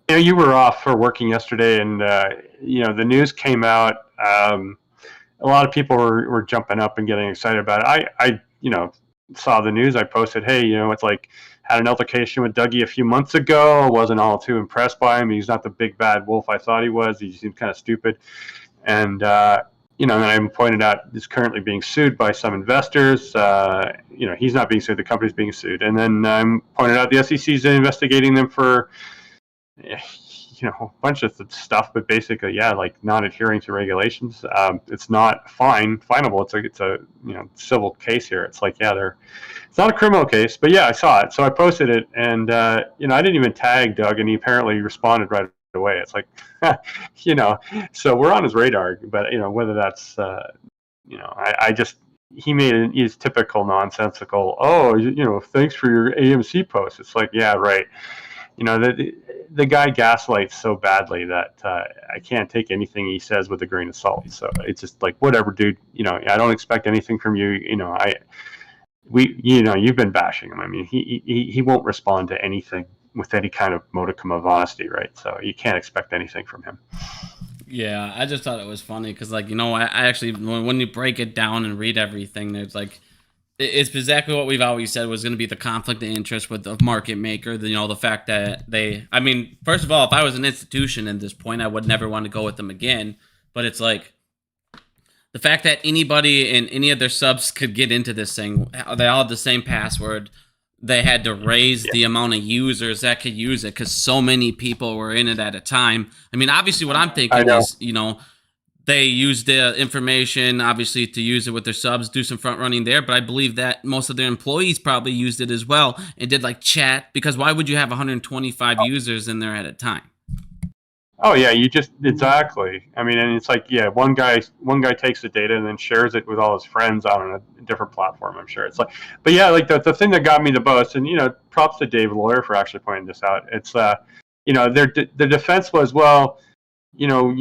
you were off for working yesterday, and the news came out. A lot of people were jumping up and getting excited about it. I saw the news. I posted, hey, it's like, had an altercation with Dougie a few months ago. I wasn't all too impressed by him. He's not the big bad wolf I thought he was. He seemed kind of stupid, and and I pointed out he's currently being sued by some investors. He's not being sued; the company's being sued. And then pointed out the SEC is investigating them for, a bunch of stuff. But basically, yeah, like not adhering to regulations. It's not finable. It's a civil case here. It's like, yeah, it's not a criminal case. But yeah, I saw it, so I posted it, and I didn't even tag Doug, and he apparently responded right away. It's like, you know, so we're on his radar, but you know, whether that's, you know, I just, he made his typical nonsensical, oh, you know, thanks for your AMC post. It's like, yeah, right. You know, the guy gaslights so badly that I can't take anything he says with a grain of salt. So it's just like, whatever, dude. You know, I don't expect anything from you. You know, you know, you've been bashing him. I mean, he won't respond to anything with any kind of modicum of honesty, right? So you can't expect anything from him. Yeah, I just thought it was funny because, like, you know, I actually, when you break it down and read everything, there's like, it's exactly what we've always said was going to be the conflict of interest with the market maker. You know, the fact that I mean, first of all, if I was an institution at this point, I would never want to go with them again. But it's like the fact that anybody in any of their subs could get into this thing, they all had the same password. They had to raise the amount of users that could use it because so many people were in it at a time. I mean, obviously, what I'm thinking is, you know, they use the information, obviously, to use it with their subs, do some front running there. But I believe that most of their employees probably used it as well and did like chat, because why would you have 125 users in there at a time? Oh yeah, you just exactly. I mean, and it's like, yeah, one guy takes the data and then shares it with all his friends on a different platform. I'm sure it's like, but yeah, like the thing that got me the most, and you know, props to Dave Lawyer for actually pointing this out. It's you know, the defense was, well, you know,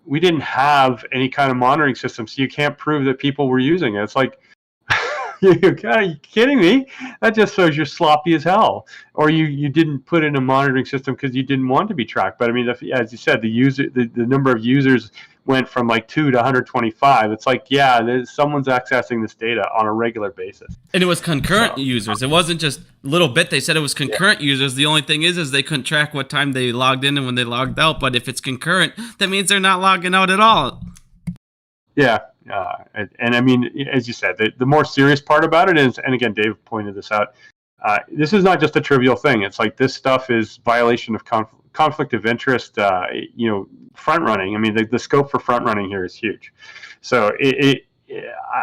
we didn't have any kind of monitoring system, so you can't prove that people were using it. It's like, are you kidding me? That just shows you're sloppy as hell, or you didn't put in a monitoring system because you didn't want to be tracked. But I mean, as you said, the number of users went from like 2 to 125. It's like, yeah, someone's accessing this data on a regular basis. And it was concurrent users. It wasn't just a little bit. They said it was concurrent users. The only thing is they couldn't track what time they logged in and when they logged out. But if it's concurrent, that means they're not logging out at all. Yeah. And I mean, as you said, the more serious part about it is, and again, Dave pointed this out, this is not just a trivial thing. It's like this stuff is violation of conflict of interest, you know, front running. I mean, the scope for front running here is huge. So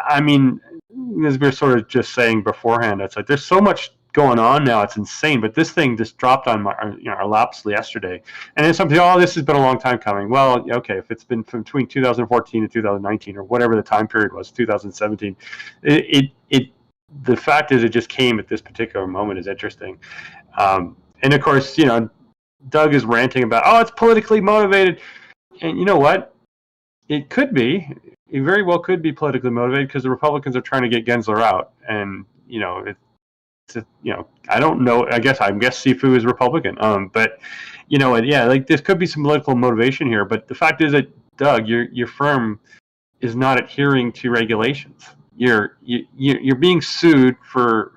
I mean, as we were sort of just saying beforehand, it's like there's so much going on now, it's insane. But this thing just dropped on our laps yesterday, and then something, oh, this has been a long time coming. Well, okay, if it's been from between 2014 and 2019 or whatever the time period was, 2017, the fact is it just came at this particular moment is interesting. And of course, you know, Doug is ranting about, oh, it's politically motivated, and you know what, it could be. It very well could be politically motivated because the Republicans are trying to get Gensler out, and you know, you know, I don't know. I guess Sifu is Republican. But you know, yeah, like there could be some political motivation here. But the fact is that Doug, your firm is not adhering to regulations. You're being sued for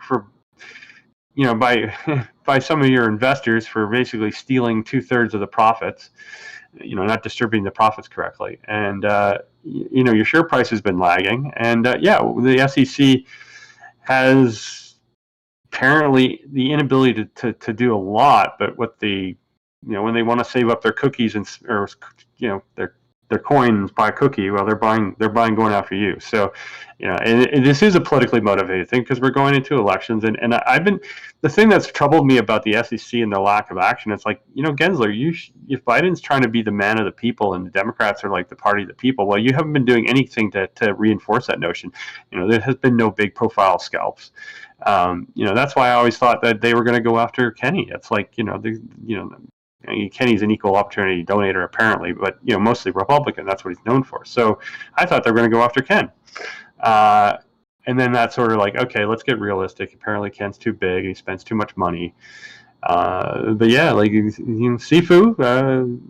you know, by some of your investors for basically stealing 2/3 of the profits. You know, not distributing the profits correctly, and you know, your share price has been lagging. And yeah, the SEC has apparently the inability to do a lot, but what you know, when they want to save up their cookies or you know, their coins buy a cookie, well, they're buying going after you. So you know, and this is a politically motivated thing because we're going into elections, and the thing that's troubled me about the SEC and the lack of action, it's like, you know, Gensler, if Biden's trying to be the man of the people and the Democrats are like the party of the people, well, you haven't been doing anything to reinforce that notion. You know, there has been no big profile scalps. You know, that's why I always thought that they were going to go after Kenny. It's like, you know, Kenny's an equal opportunity donator apparently, but you know, mostly Republican. That's what he's known for. So I thought they were going to go after Ken. And then that's sort of like, okay, let's get realistic. Apparently Ken's too big and he spends too much money. But yeah, like, you know, Sifu,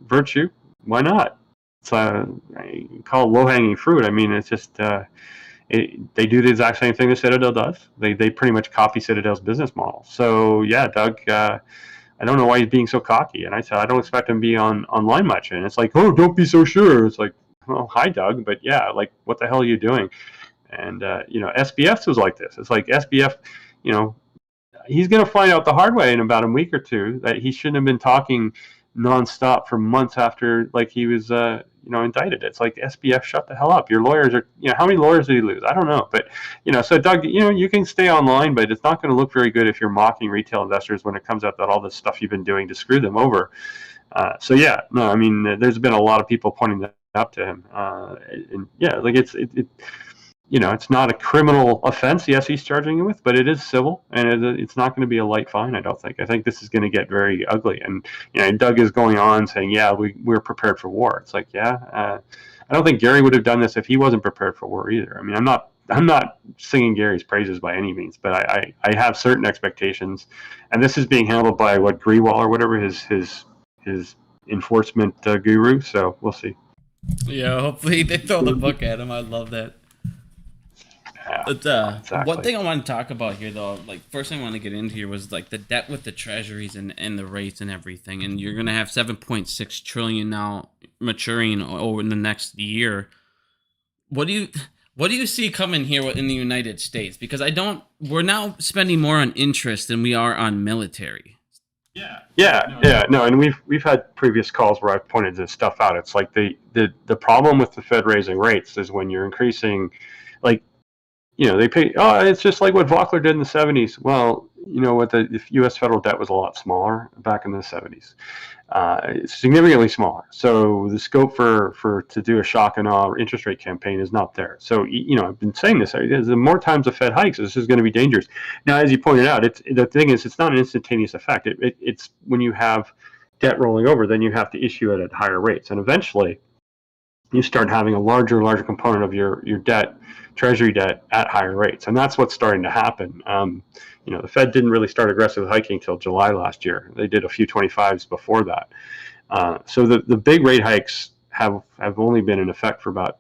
Virtu, why not? It's you call it low-hanging fruit. I mean, it's just they do the exact same thing that Citadel does. They pretty much copy Citadel's business model. So yeah, Doug, I don't know why he's being so cocky. And I said, I don't expect him to be online much. And it's like, oh, don't be so sure. It's like, well, hi, Doug, but yeah, like, what the hell are you doing? And you know, SBF was like this. It's like SBF, you know, he's going to find out the hard way in about a week or two that he shouldn't have been talking nonstop for months after, like, he was you know, indicted. It's like, SBF, shut the hell up. Your lawyers are, you know, how many lawyers did he lose? I don't know. But, you know, so Doug, you know, you can stay online, but it's not going to look very good if you're mocking retail investors when it comes out that all this stuff you've been doing to screw them over So yeah, no, I mean, there's been a lot of people pointing that out to him, and yeah, like it's not a criminal offense. Yes, he's charging you with, but it is civil, and it's not going to be a light fine. I don't think. I think this is going to get very ugly. And Doug is going on saying, "Yeah, we're prepared for war." It's like, yeah, I don't think Gary would have done this if he wasn't prepared for war either. I mean, I'm not singing Gary's praises by any means, but I have certain expectations, and this is being handled by Grewal or whatever his enforcement guru. So we'll see. Yeah, hopefully they throw the book at him. I love that. Yeah, But exactly. one thing I want to talk about here, though, like first thing I want to get into here was like the debt with the treasuries and the rates and everything. And you're gonna have 7.6 trillion now maturing over in the next year. What do you see coming here in the United States? Because we're now spending more on interest than we are on military. No, and we've had previous calls where I've pointed this stuff out. It's like the problem with the Fed raising rates is when you're increasing, like, they pay. Oh, it's just like what Volcker did in the 70s. Well, what the U.S. federal debt was a lot smaller back in the 70s, significantly smaller. So the scope for to do a shock and awe interest rate campaign is not there. So I've been saying this. The more times the Fed hikes, this is going to be dangerous. Now, as you pointed out, the thing is, it's not an instantaneous effect. It's when you have debt rolling over, then you have to issue it at higher rates, and eventually you start having a larger component of your debt, treasury debt, at higher rates, and that's what's starting to happen. The Fed didn't really start aggressive hiking until July last year. They did a few 25s before that. So the big rate hikes have only been in effect for about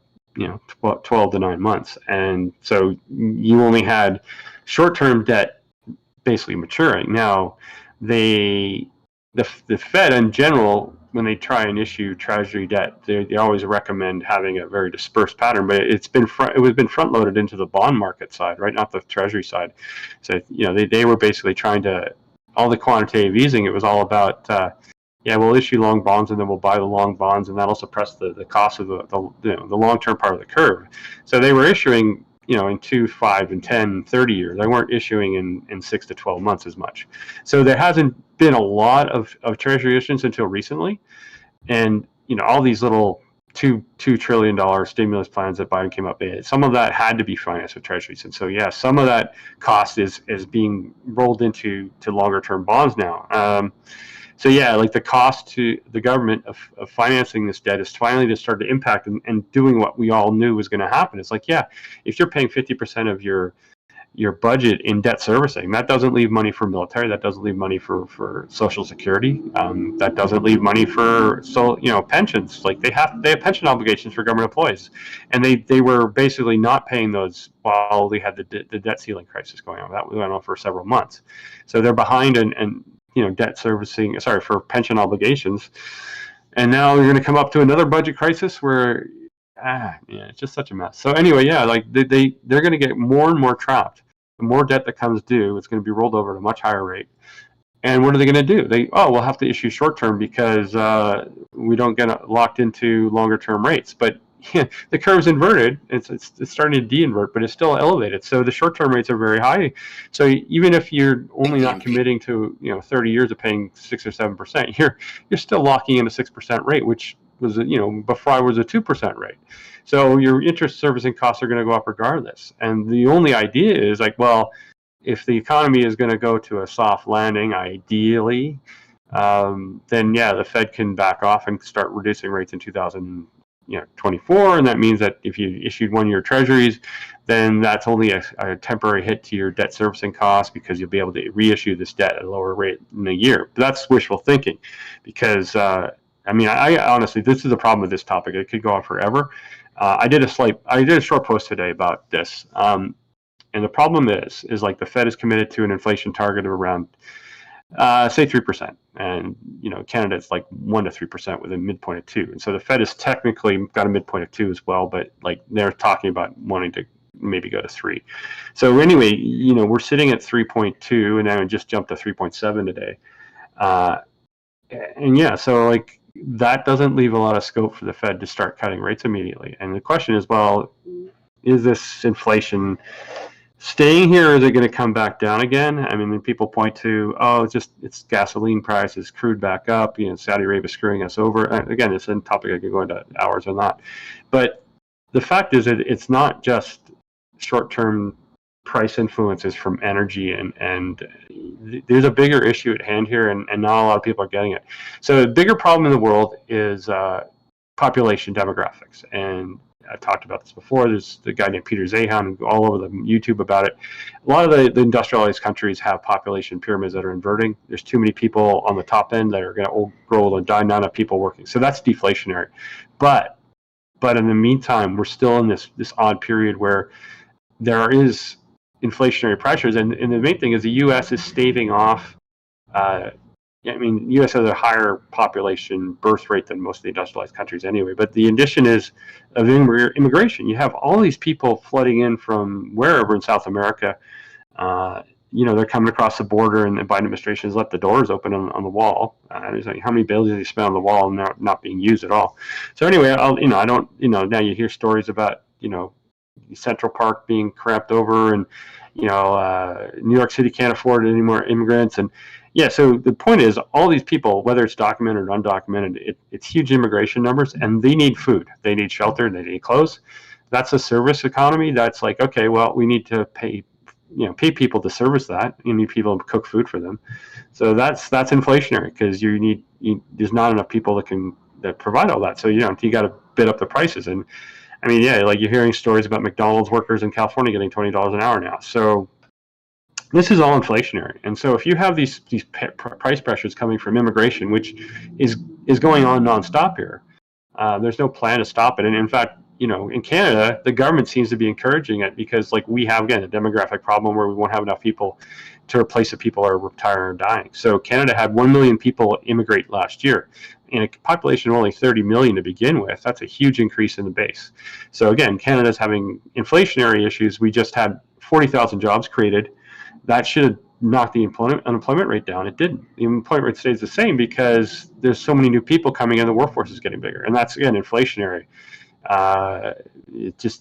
12 to 9 months, and so you only had short-term debt basically maturing. Now, the Fed in general, when they try and issue treasury debt, they always recommend having a very dispersed pattern, but it was been front loaded into the bond market side, right, not the treasury side. So they were basically trying to, all the quantitative easing, it was all about we'll issue long bonds and then we'll buy the long bonds, and that'll suppress the cost of the long-term part of the curve. So they were issuing in 2, 5, and 10, 30 years. They weren't issuing in 6 to 12 months as much. So there hasn't been a lot of treasury issuance until recently. And, all these little $2 trillion stimulus plans that Biden came up with, some of that had to be financed with treasuries. And so, yeah, some of that cost is being rolled into longer term bonds now. So yeah, like the cost to the government of financing this debt is finally to start to impact and doing what we all knew was going to happen. It's like, yeah, if you're paying 50% of your budget in debt servicing, that doesn't leave money for military, that doesn't leave money for Social Security, that doesn't leave money for pensions. Like they have pension obligations for government employees, and they were basically not paying those while we had the debt ceiling crisis going on. That went on for several months, so they're behind and debt servicing, for pension obligations. And now we're going to come up to another budget crisis where, it's just such a mess. So anyway, yeah, like they're going to get more and more trapped. The more debt that comes due, it's going to be rolled over at a much higher rate. And what are they going to do? We'll have to issue short term because we don't get locked into longer term rates. But the curve's inverted. It's starting to de-invert, but it's still elevated. So the short-term rates are very high. So even if you're only not committing to 30 years of paying 6 or 7%, you're still locking in a 6% rate, which was before was a 2% rate. So your interest servicing costs are going to go up regardless. And the only idea is like, well, if the economy is going to go to a soft landing, ideally, then yeah, the Fed can back off and start reducing rates in 2024, and that means that if you issued 1-year treasuries, then that's only a temporary hit to your debt servicing costs because you'll be able to reissue this debt at a lower rate in a year. But that's wishful thinking, because I honestly, this is the problem with this topic. It could go on forever. I did a short post today about this, and the problem is like the Fed is committed to an inflation target of around say 3%, and Canada's like 1 to 3% with a midpoint of 2, and so the Fed has technically got a midpoint of 2 as well, but like they're talking about wanting to maybe go to 3. So anyway, we're sitting at 3.2, and then it just jumped to 3.7 today, and yeah, so like that doesn't leave a lot of scope for the Fed to start cutting rates immediately. And the question is, well, is this inflation staying here, or is it going to come back down again? I mean, when people point to, oh, it's gasoline prices, crude back up, Saudi Arabia screwing us over. Again, it's a topic I could go into hours on that. But the fact is that it's not just short-term price influences from energy, and there's a bigger issue at hand here, and not a lot of people are getting it. So the bigger problem in the world is population demographics, and I've talked about this before. There's the guy named Peter Zahan all over the YouTube about it. A lot of the industrialized countries have population pyramids that are inverting. There's too many people on the top end that are going to grow old and die, not enough people working. So that's deflationary. But in the meantime, we're still in this odd period where there is inflationary pressures, and the main thing is the U.S. is staving off. U.S. has a higher population birth rate than most of the industrialized countries anyway, but the addition is of immigration. You have all these people flooding in from wherever in South America. They're coming across the border, and the Biden administration has let the doors open on the wall. There's like, how many billions they spent on the wall and not being used at all. So anyway, now you hear stories about, Central Park being cramped over, and New York City can't afford any more immigrants. And yeah, so the point is, all these people, whether it's documented or undocumented, it's huge immigration numbers, and they need food, they need shelter, they need clothes. That's a service economy. That's like, okay, well, we need to pay people to service that. You need people to cook food for them. So that's inflationary, because there's not enough people that provide all that. So you got to bid up the prices. And I mean, yeah, like you're hearing stories about McDonald's workers in California getting $20 an hour now. So this is all inflationary. And so if you have these price pressures coming from immigration, which is going on nonstop here, there's no plan to stop it. And in fact, in Canada, the government seems to be encouraging it, because like we have, again, a demographic problem where we won't have enough people to replace the people that are retiring or dying. So Canada had 1 million people immigrate last year, in a population of only 30 million to begin with. That's a huge increase in the base. So again, Canada's having inflationary issues. We just had 40,000 jobs created. That should have knocked the unemployment rate down. It didn't. The employment rate stays the same because there's so many new people coming in, the workforce is getting bigger. And that's, again, inflationary.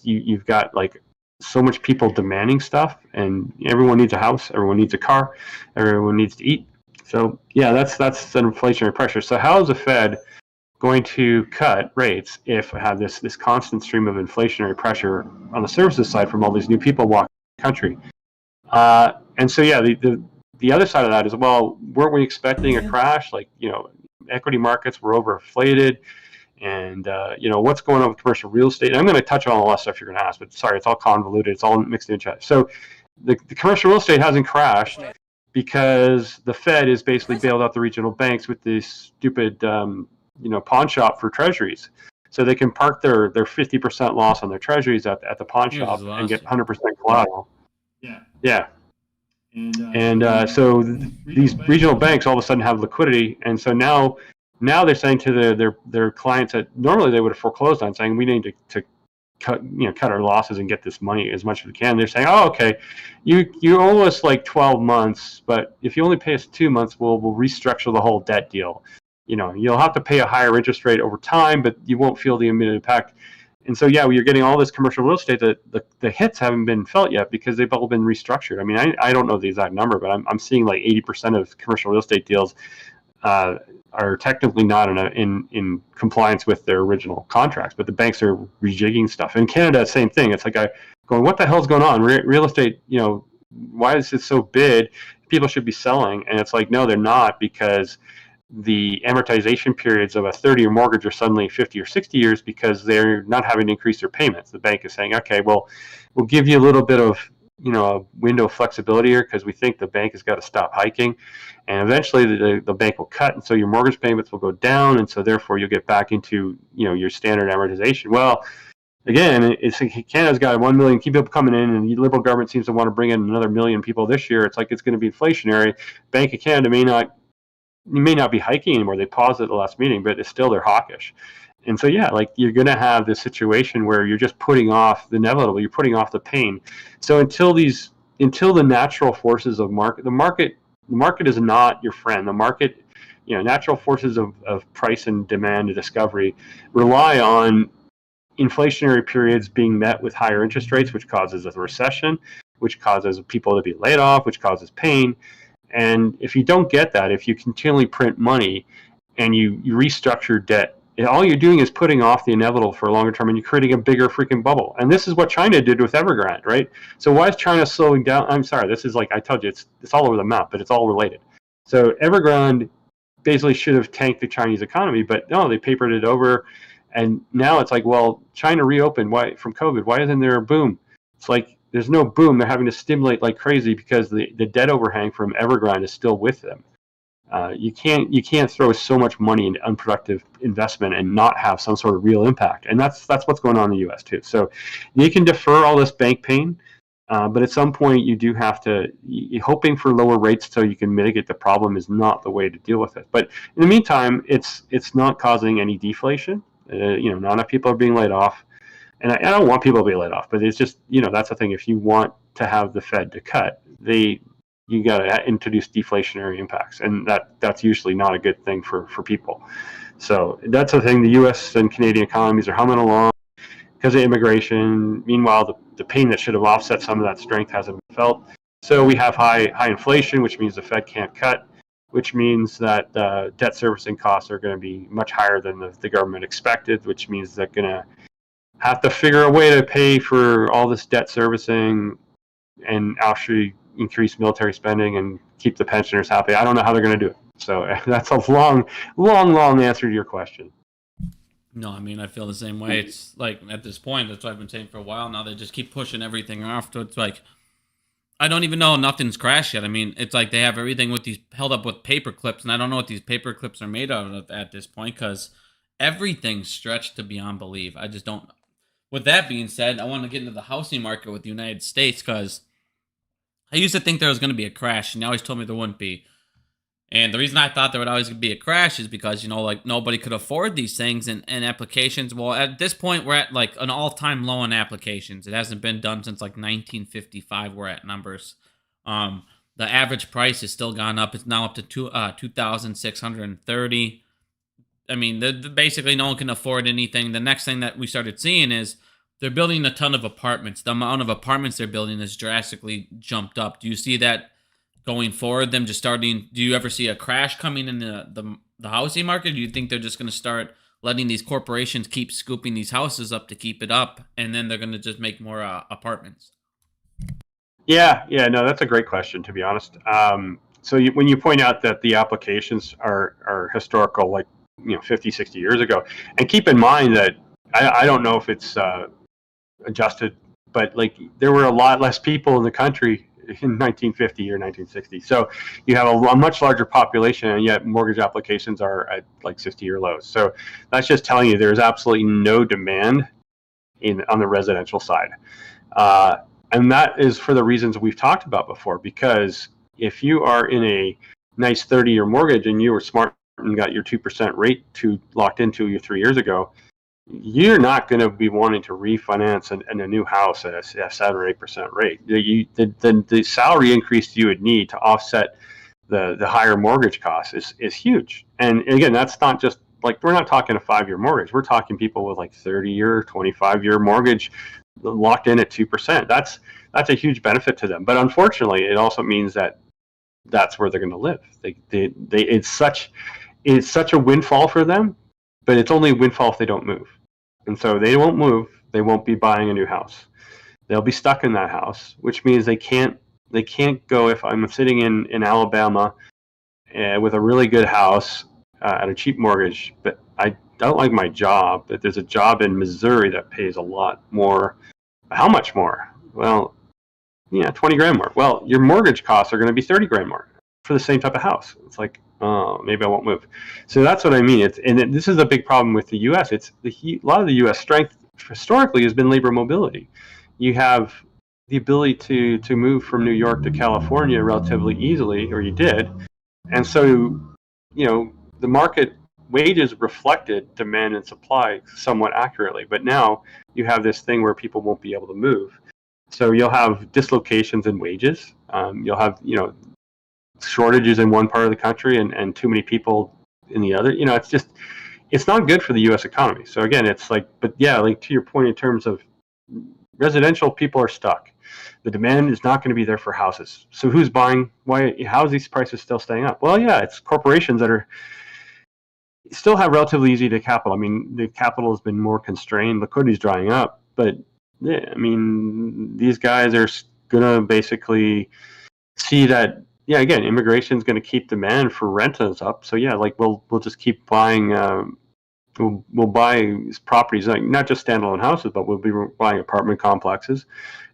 You've got like so much people demanding stuff, and everyone needs a house, everyone needs a car, everyone needs to eat. So yeah, that's an inflationary pressure. So how is the Fed going to cut rates if we have this constant stream of inflationary pressure on the services side from all these new people walking the country? And so yeah, the other side of that is, well, weren't we expecting a crash? Like, equity markets were overinflated. And what's going on with commercial real estate? And I'm going to touch on all that stuff you're going to ask, but sorry, it's all convoluted. It's all mixed in chat. So the commercial real estate hasn't crashed because the Fed has basically bailed out the regional banks with this stupid, pawn shop for treasuries. So they can park their 50% loss on their treasuries at the pawn shop and get 100% collateral. Yeah. And so these regional banks all of a sudden have liquidity, and so now they're saying to their clients that normally they would have foreclosed on, saying we need to cut our losses and get this money as much as we can. They're saying, oh, okay, you owe us like 12 months, but if you only pay us 2 months, we'll restructure the whole debt deal. You'll have to pay a higher interest rate over time, but you won't feel the immediate impact. And so yeah, you're getting all this commercial real estate that the hits haven't been felt yet because they've all been restructured. I mean, I don't know the exact number, but I'm seeing like 80% of commercial real estate deals are technically not in compliance with their original contracts, but the banks are rejigging stuff. In Canada, same thing. It's like going, what the hell's going on? Real estate, why is it so bid? People should be selling. And it's like, no, they're not, because the amortization periods of a 30-year mortgage are suddenly 50 or 60 years because they're not having to increase their payments. The bank is saying, okay, well, we'll give you a little bit of a window of flexibility here because we think the bank has got to stop hiking, and eventually the bank will cut, and so your mortgage payments will go down, and so therefore you'll get back into your standard amortization. Well, again, it's Canada's got 1 million people coming in, and the Liberal government seems to want to bring in another 1 million people this year. It's like it's going to be inflationary. Bank of Canada may not be hiking anymore. They paused at the last meeting, but it's still they're hawkish. And so, yeah, like you're going to have this situation where you're just putting off the inevitable. You're putting off the pain. So until the natural forces of the market is not your friend. The market, natural forces of price and demand and discovery rely on inflationary periods being met with higher interest rates, which causes a recession. which causes people to be laid off, which causes pain. And if you don't get that, if you continually print money and you restructure debt, all you're doing is putting off the inevitable for a longer term, and you're creating a bigger freaking bubble. And this is what China did with Evergrande, right? So why is China slowing down? I'm sorry, this is like I told you, it's all over the map, but it's all related. So Evergrande basically should have tanked the Chinese economy, but no, they papered it over. And now it's like, well, China reopened from COVID. Why isn't there a boom? It's like there's no boom. They're having to stimulate like crazy because the debt overhang from Evergrande is still with them. You can't throw so much money into unproductive investment and not have some sort of real impact. And that's what's going on in the U.S. too. So you can defer all this bank pain, but at some point you do have to. Hoping for lower rates so you can mitigate the problem is not the way to deal with it. But in the meantime, it's not causing any deflation. Not enough people are being laid off. And I don't want people to be laid off, but it's just, that's the thing. If you want to have the Fed to cut, you got to introduce deflationary impacts, and that's usually not a good thing for people. So that's the thing. The U.S. and Canadian economies are humming along because of immigration. Meanwhile, the pain that should have offset some of that strength hasn't been felt. So we have high inflation, which means the Fed can't cut, which means that debt servicing costs are going to be much higher than the government expected, which means they're going to have to figure a way to pay for all this debt servicing and actually increase military spending and keep the pensioners happy. I don't know how they're going to do it. So that's a long answer to your question. No, I mean, I feel the same way. It's like at this point, that's what I've been saying for a while now. They just keep pushing everything off. So it's like, I don't even know nothing's crashed yet. I mean, it's like they have everything with these held up with paper clips, and I don't know what these paper clips are made of at this point because everything's stretched to beyond belief. I just don't. With that being said, I want to get into the housing market with the United States because I used to think there was going to be a crash, and you always told me there wouldn't be. And the reason I thought there would always be a crash is because, like nobody could afford these things and applications. Well, at this point, we're at like an all-time low in applications. It hasn't been done since like 1955. We're at numbers. The average price has still gone up. It's now up to $2,630. I mean, basically no one can afford anything. The next thing that we started seeing is they're building a ton of apartments. The amount of apartments they're building has drastically jumped up. Do you see that going forward? Them just starting? Do you ever see a crash coming in the housing market? Do you think they're just going to start letting these corporations keep scooping these houses up to keep it up, and then they're going to just make more apartments? Yeah, no, that's a great question, to be honest. So when you point out that the applications are historical, like 50, 60 years ago, and keep in mind that I don't know if it's adjusted, but like there were a lot less people in the country in 1950 or 1960. So you have a much larger population, and yet mortgage applications are at like 60-year lows. So that's just telling you there's absolutely no demand on the residential side. And that is for the reasons we've talked about before, because if you are in a nice 30-year mortgage and you were smart and got your 2% rate locked into you 3 years ago, you're not going to be wanting to refinance in a new house at a 7 or 8% rate. The salary increase you would need to offset the higher mortgage costs is huge. And again, that's not just like, we're not talking a 5-year mortgage. We're talking people with like 30-year, 25-year mortgage locked in at 2%. That's a huge benefit to them. But unfortunately, it also means that that's where they're going to live. It's such a windfall for them, but it's only a windfall if they don't move. And so they won't move. They won't be buying a new house. They'll be stuck in that house, which means they can't go. If I'm sitting in Alabama with a really good house at a cheap mortgage, but I don't like my job, but there's a job in Missouri that pays a lot more. How much more? Well, 20 grand more. Well, your mortgage costs are going to be 30 grand more for the same type of house. It's like, oh, maybe I won't move. So that's what I mean. This is a big problem with the U.S. A lot of the U.S. strength historically has been labor mobility. You have the ability to move from New York to California relatively easily, or you did. And so, the market wages reflected demand and supply somewhat accurately. But now you have this thing where people won't be able to move. So you'll have dislocations in wages. You'll have, shortages in one part of the country and too many people in the other. It's not good for the U.S. economy. So again, it's like, but yeah, like to your point in terms of residential, people are stuck. the demand is not going to be there for houses. So who's buying? How is these prices still staying up? Well, yeah, it's corporations that are still have relatively easy to capital. I mean, the capital has been more constrained, liquidity is drying up, but yeah, I mean, these guys are gonna basically see that, yeah, again, immigration is going to keep demand for rentals up. So yeah, like we'll just keep buying. We'll buy properties, like not just standalone houses, but we'll be buying apartment complexes,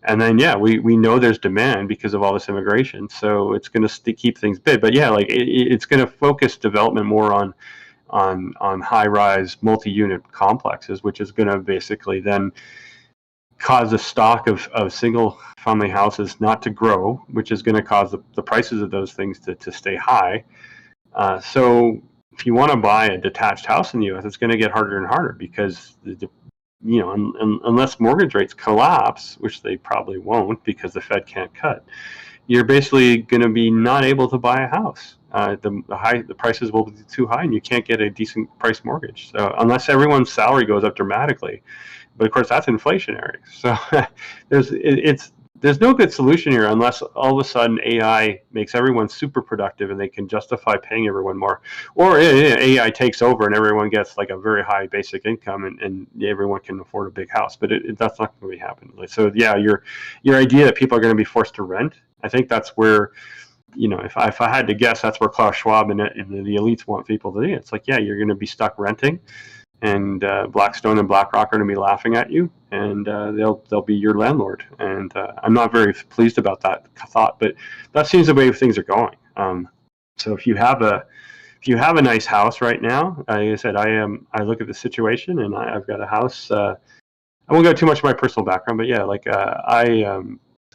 and then yeah, we know there's demand because of all this immigration, so it's going to keep things big. But yeah, like it's going to focus development more on high-rise multi-unit complexes, which is going to basically then cause the stock of single-family houses not to grow, which is going to cause the prices of those things to stay high. So if you want to buy a detached house in the U.S., it's going to get harder and harder because unless mortgage rates collapse, which they probably won't because the Fed can't cut, you're basically going to be not able to buy a house. The prices will be too high, and you can't get a decent price mortgage. So unless everyone's salary goes up dramatically, but of course that's inflationary. So there's no good solution here unless all of a sudden AI makes everyone super productive and they can justify paying everyone more, or AI takes over and everyone gets like a very high basic income and everyone can afford a big house. But that's not going to happen. So yeah, your idea that people are going to be forced to rent, I think that's where, if I had to guess, that's where Klaus Schwab and the elites want people to be. It's like, yeah, you're going to be stuck renting, and Blackstone and BlackRock are going to be laughing at you, and they'll be your landlord. And I'm not very pleased about that thought, but that seems the way things are going. So if you have a nice house right now, like I said, I look at the situation, and I've got a house. I won't go too much of my personal background, but yeah, like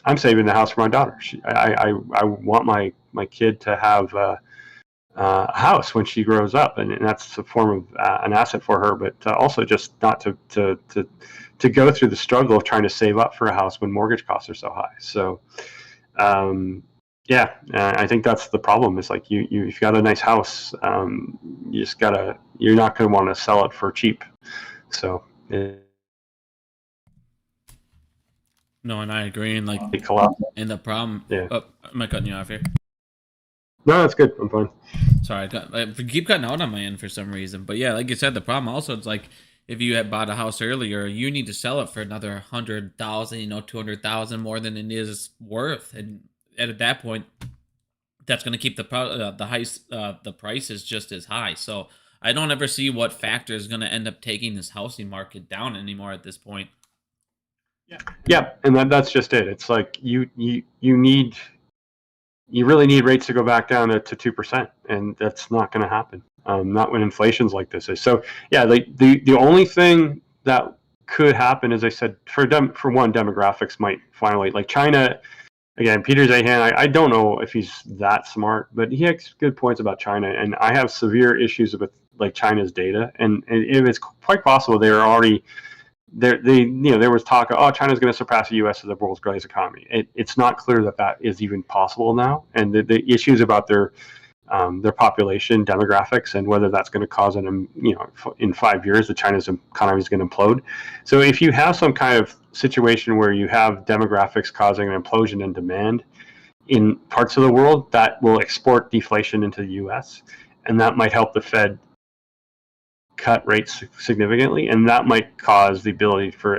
I'm saving the house for my daughter. I want my kid to have a house when she grows up, and that's a form of an asset for her, but also just not to go through the struggle of trying to save up for a house when mortgage costs are so high. So I think that's the problem. Is like you've got a nice house, you're not going to want to sell it for cheap. So no, and I agree. And like, and the problem. Yeah. Oh, am I cutting you off here? No, that's good. I'm fine. Sorry, I keep cutting out on my end for some reason. But yeah, like you said, the problem also it's like if you had bought a house earlier, you need to sell it for another 100,000, 200,000 more than it is worth, and at that point, that's going to keep the prices just as high. So I don't ever see what factor is going to end up taking this housing market down anymore at this point. Yeah, and that's just it. It's like you really need rates to go back down to 2%, and that's not going to happen. Not when inflation's like this is. So yeah, like the only thing that could happen, as I said, for one, demographics might finally, like China. Again, Peter Zahan, I don't know if he's that smart, but he has good points about China, and I have severe issues with like China's data, and if it's quite possible they're already. There was talk of, China's going to surpass the U.S. as the world's greatest economy. It's not clear that is even possible now, and the issues about their population demographics and whether that's going to cause in 5 years that China's economy is going to implode. So if you have some kind of situation where you have demographics causing an implosion in demand in parts of the world, that will export deflation into the U.S., and that might help the Fed cut rates significantly, and that might cause the ability for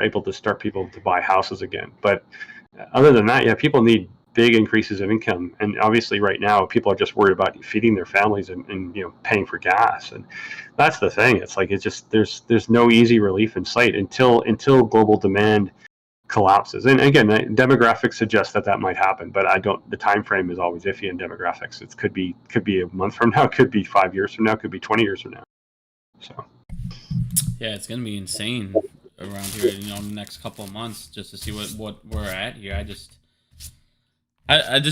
people to buy houses again. But other than that, yeah, people need big increases in income, and obviously right now people are just worried about feeding their families and paying for gas, and that's the thing. It's like it's just there's no easy relief in sight until global demand collapses. And again, demographics suggest that might happen, but the time frame is always iffy in demographics. It could be a month from now, could be 5 years from now, could be 20 years from now. So yeah, it's gonna be insane around here, in the next couple of months, just to see what we're at here. I just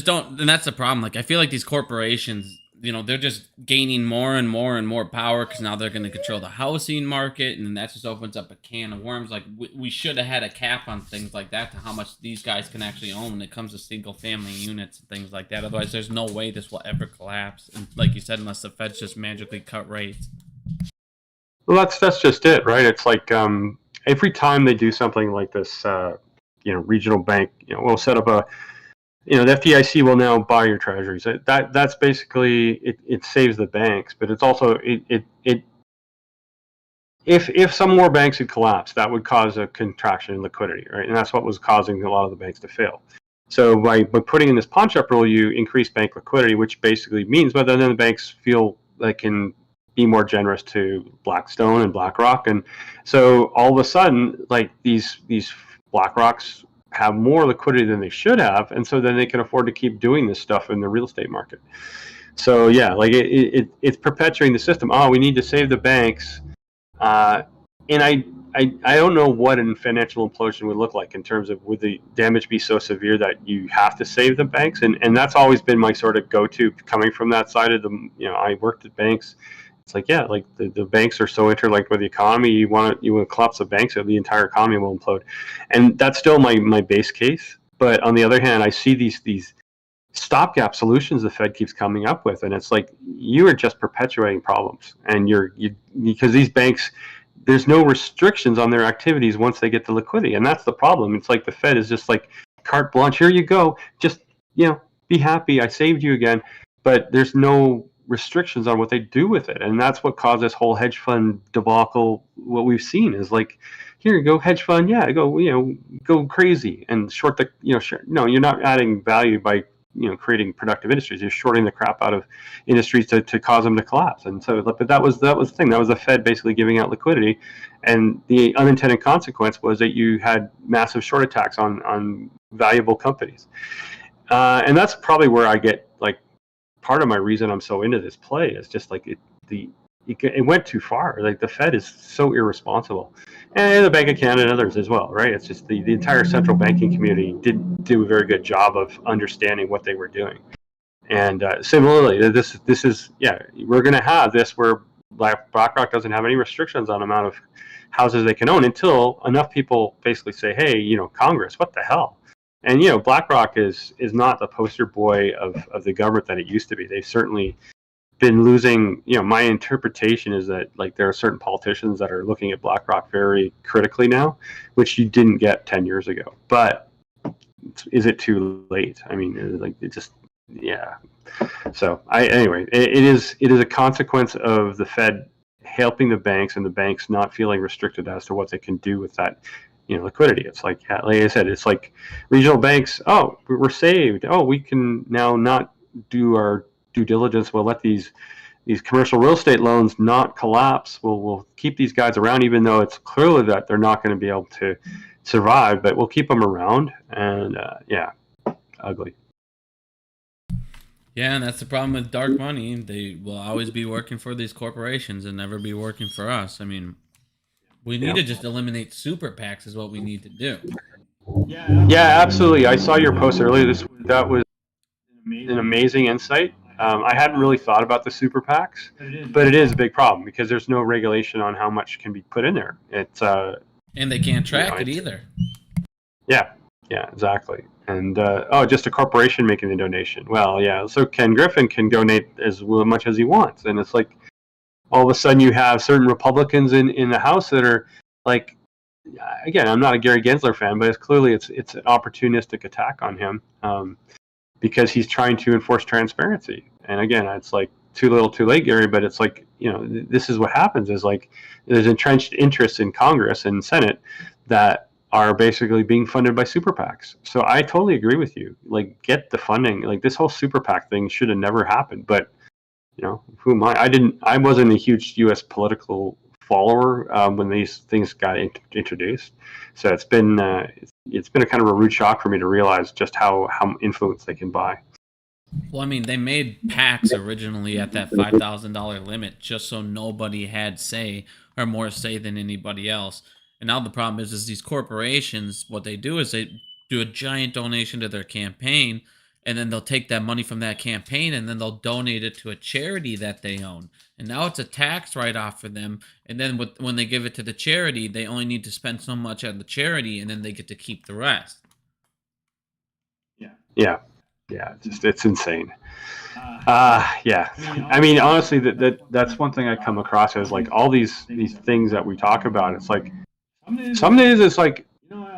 don't, and that's the problem. Like, I feel like these corporations, they're just gaining more and more and more power because now they're going to control the housing market, and then that just opens up a can of worms. Like, we should have had a cap on things like that to how much these guys can actually own when it comes to single family units and things like that. Otherwise, there's no way this will ever collapse. And like you said, unless the Feds just magically cut rates. Well, that's just it, right? It's like every time they do something like this, regional bank, we'll set up a, the FDIC will now buy your treasuries. That's basically it saves the banks, but it's also if some more banks had collapsed, that would cause a contraction in liquidity, right? And that's what was causing a lot of the banks to fail. So by putting in this pawn-shop rule, you increase bank liquidity, which basically means, but then the banks feel they can be more generous to Blackstone and BlackRock, and so all of a sudden, like these BlackRocks have more liquidity than they should have, and so then they can afford to keep doing this stuff in the real estate market. So yeah, like it's perpetuating the system. Oh, we need to save the banks, and I don't know what a financial implosion would look like in terms of would the damage be so severe that you have to save the banks, and that's always been my sort of go-to coming from that side of the, I worked at banks. It's like, yeah, like the banks are so interlinked with the economy. You want to collapse the banks, or the entire economy will implode, and that's still my base case. But on the other hand, I see these stopgap solutions the Fed keeps coming up with, and it's like you are just perpetuating problems, and because these banks, there's no restrictions on their activities once they get the liquidity, and that's the problem. It's like the Fed is just like carte blanche. Here you go, just be happy. I saved you again, but there's no restrictions on what they do with it, and that's what caused this whole hedge fund debacle. What we've seen is like, here you go, hedge fund, go crazy and short the no, you're not adding value by creating productive industries. You're shorting the crap out of industries to cause them to collapse. And so, but that was the thing. That was the Fed basically giving out liquidity, and the unintended consequence was that you had massive short attacks on valuable companies, and that's probably where I get like part of my reason I'm so into this play is just like it went too far. Like the Fed is so irresponsible, and the Bank of Canada and others as well, right? It's just the entire central banking community didn't do a very good job of understanding what they were doing. And similarly, this is we're going to have this where BlackRock doesn't have any restrictions on the amount of houses they can own until enough people basically say, hey, Congress, what the hell? And BlackRock is not the poster boy of the government that it used to be. They've certainly been losing. My interpretation is that like there are certain politicians that are looking at BlackRock very critically now, which you didn't get 10 years ago. But is it too late? I mean, like it just So anyway, it is a consequence of the Fed helping the banks and the banks not feeling restricted as to what they can do with that liquidity. It's like I said, it's like regional banks. Oh, we're saved. Oh, we can now not do our due diligence. We'll let these commercial real estate loans not collapse. We'll keep these guys around, even though it's clearly that they're not going to be able to survive. But we'll keep them around. And ugly. Yeah, and that's the problem with dark money. They will always be working for these corporations and never be working for us. I mean, we need to just eliminate super PACs is what we need to do. Yeah, absolutely. I saw your post earlier. That was an amazing insight. I hadn't really thought about the super PACs, but it is a big problem because there's no regulation on how much can be put in there. It's and they can't track it either. Yeah, exactly. And just a corporation making the donation. Well, yeah. So Ken Griffin can donate as much as he wants, and it's like all of a sudden you have certain Republicans in the House that are like, again, I'm not a Gary Gensler fan, but it's clearly it's an opportunistic attack on him because he's trying to enforce transparency. And again, it's like too little, too late, Gary. But it's like this is what happens: is like there's entrenched interests in Congress and Senate that are basically being funded by super PACs. So I totally agree with you. Like, get the funding. Like this whole super PAC thing should have never happened. But who am I? I wasn't a huge U.S. political follower when these things got introduced. So it's been a kind of a rude shock for me to realize just how influence they can buy. Well, I mean, they made PACs originally at that $5,000 limit just so nobody had say or more say than anybody else. And now the problem is these corporations, what they do is they do a giant donation to their campaign, and then they'll take that money from that campaign and then they'll donate it to a charity that they own. And now it's a tax write-off for them. And then when they give it to the charity, they only need to spend so much on the charity, and then they get to keep the rest. Yeah. It's insane. I mean, honestly, that's one thing I come across as like all these things that we talk about. It's like some days it's like,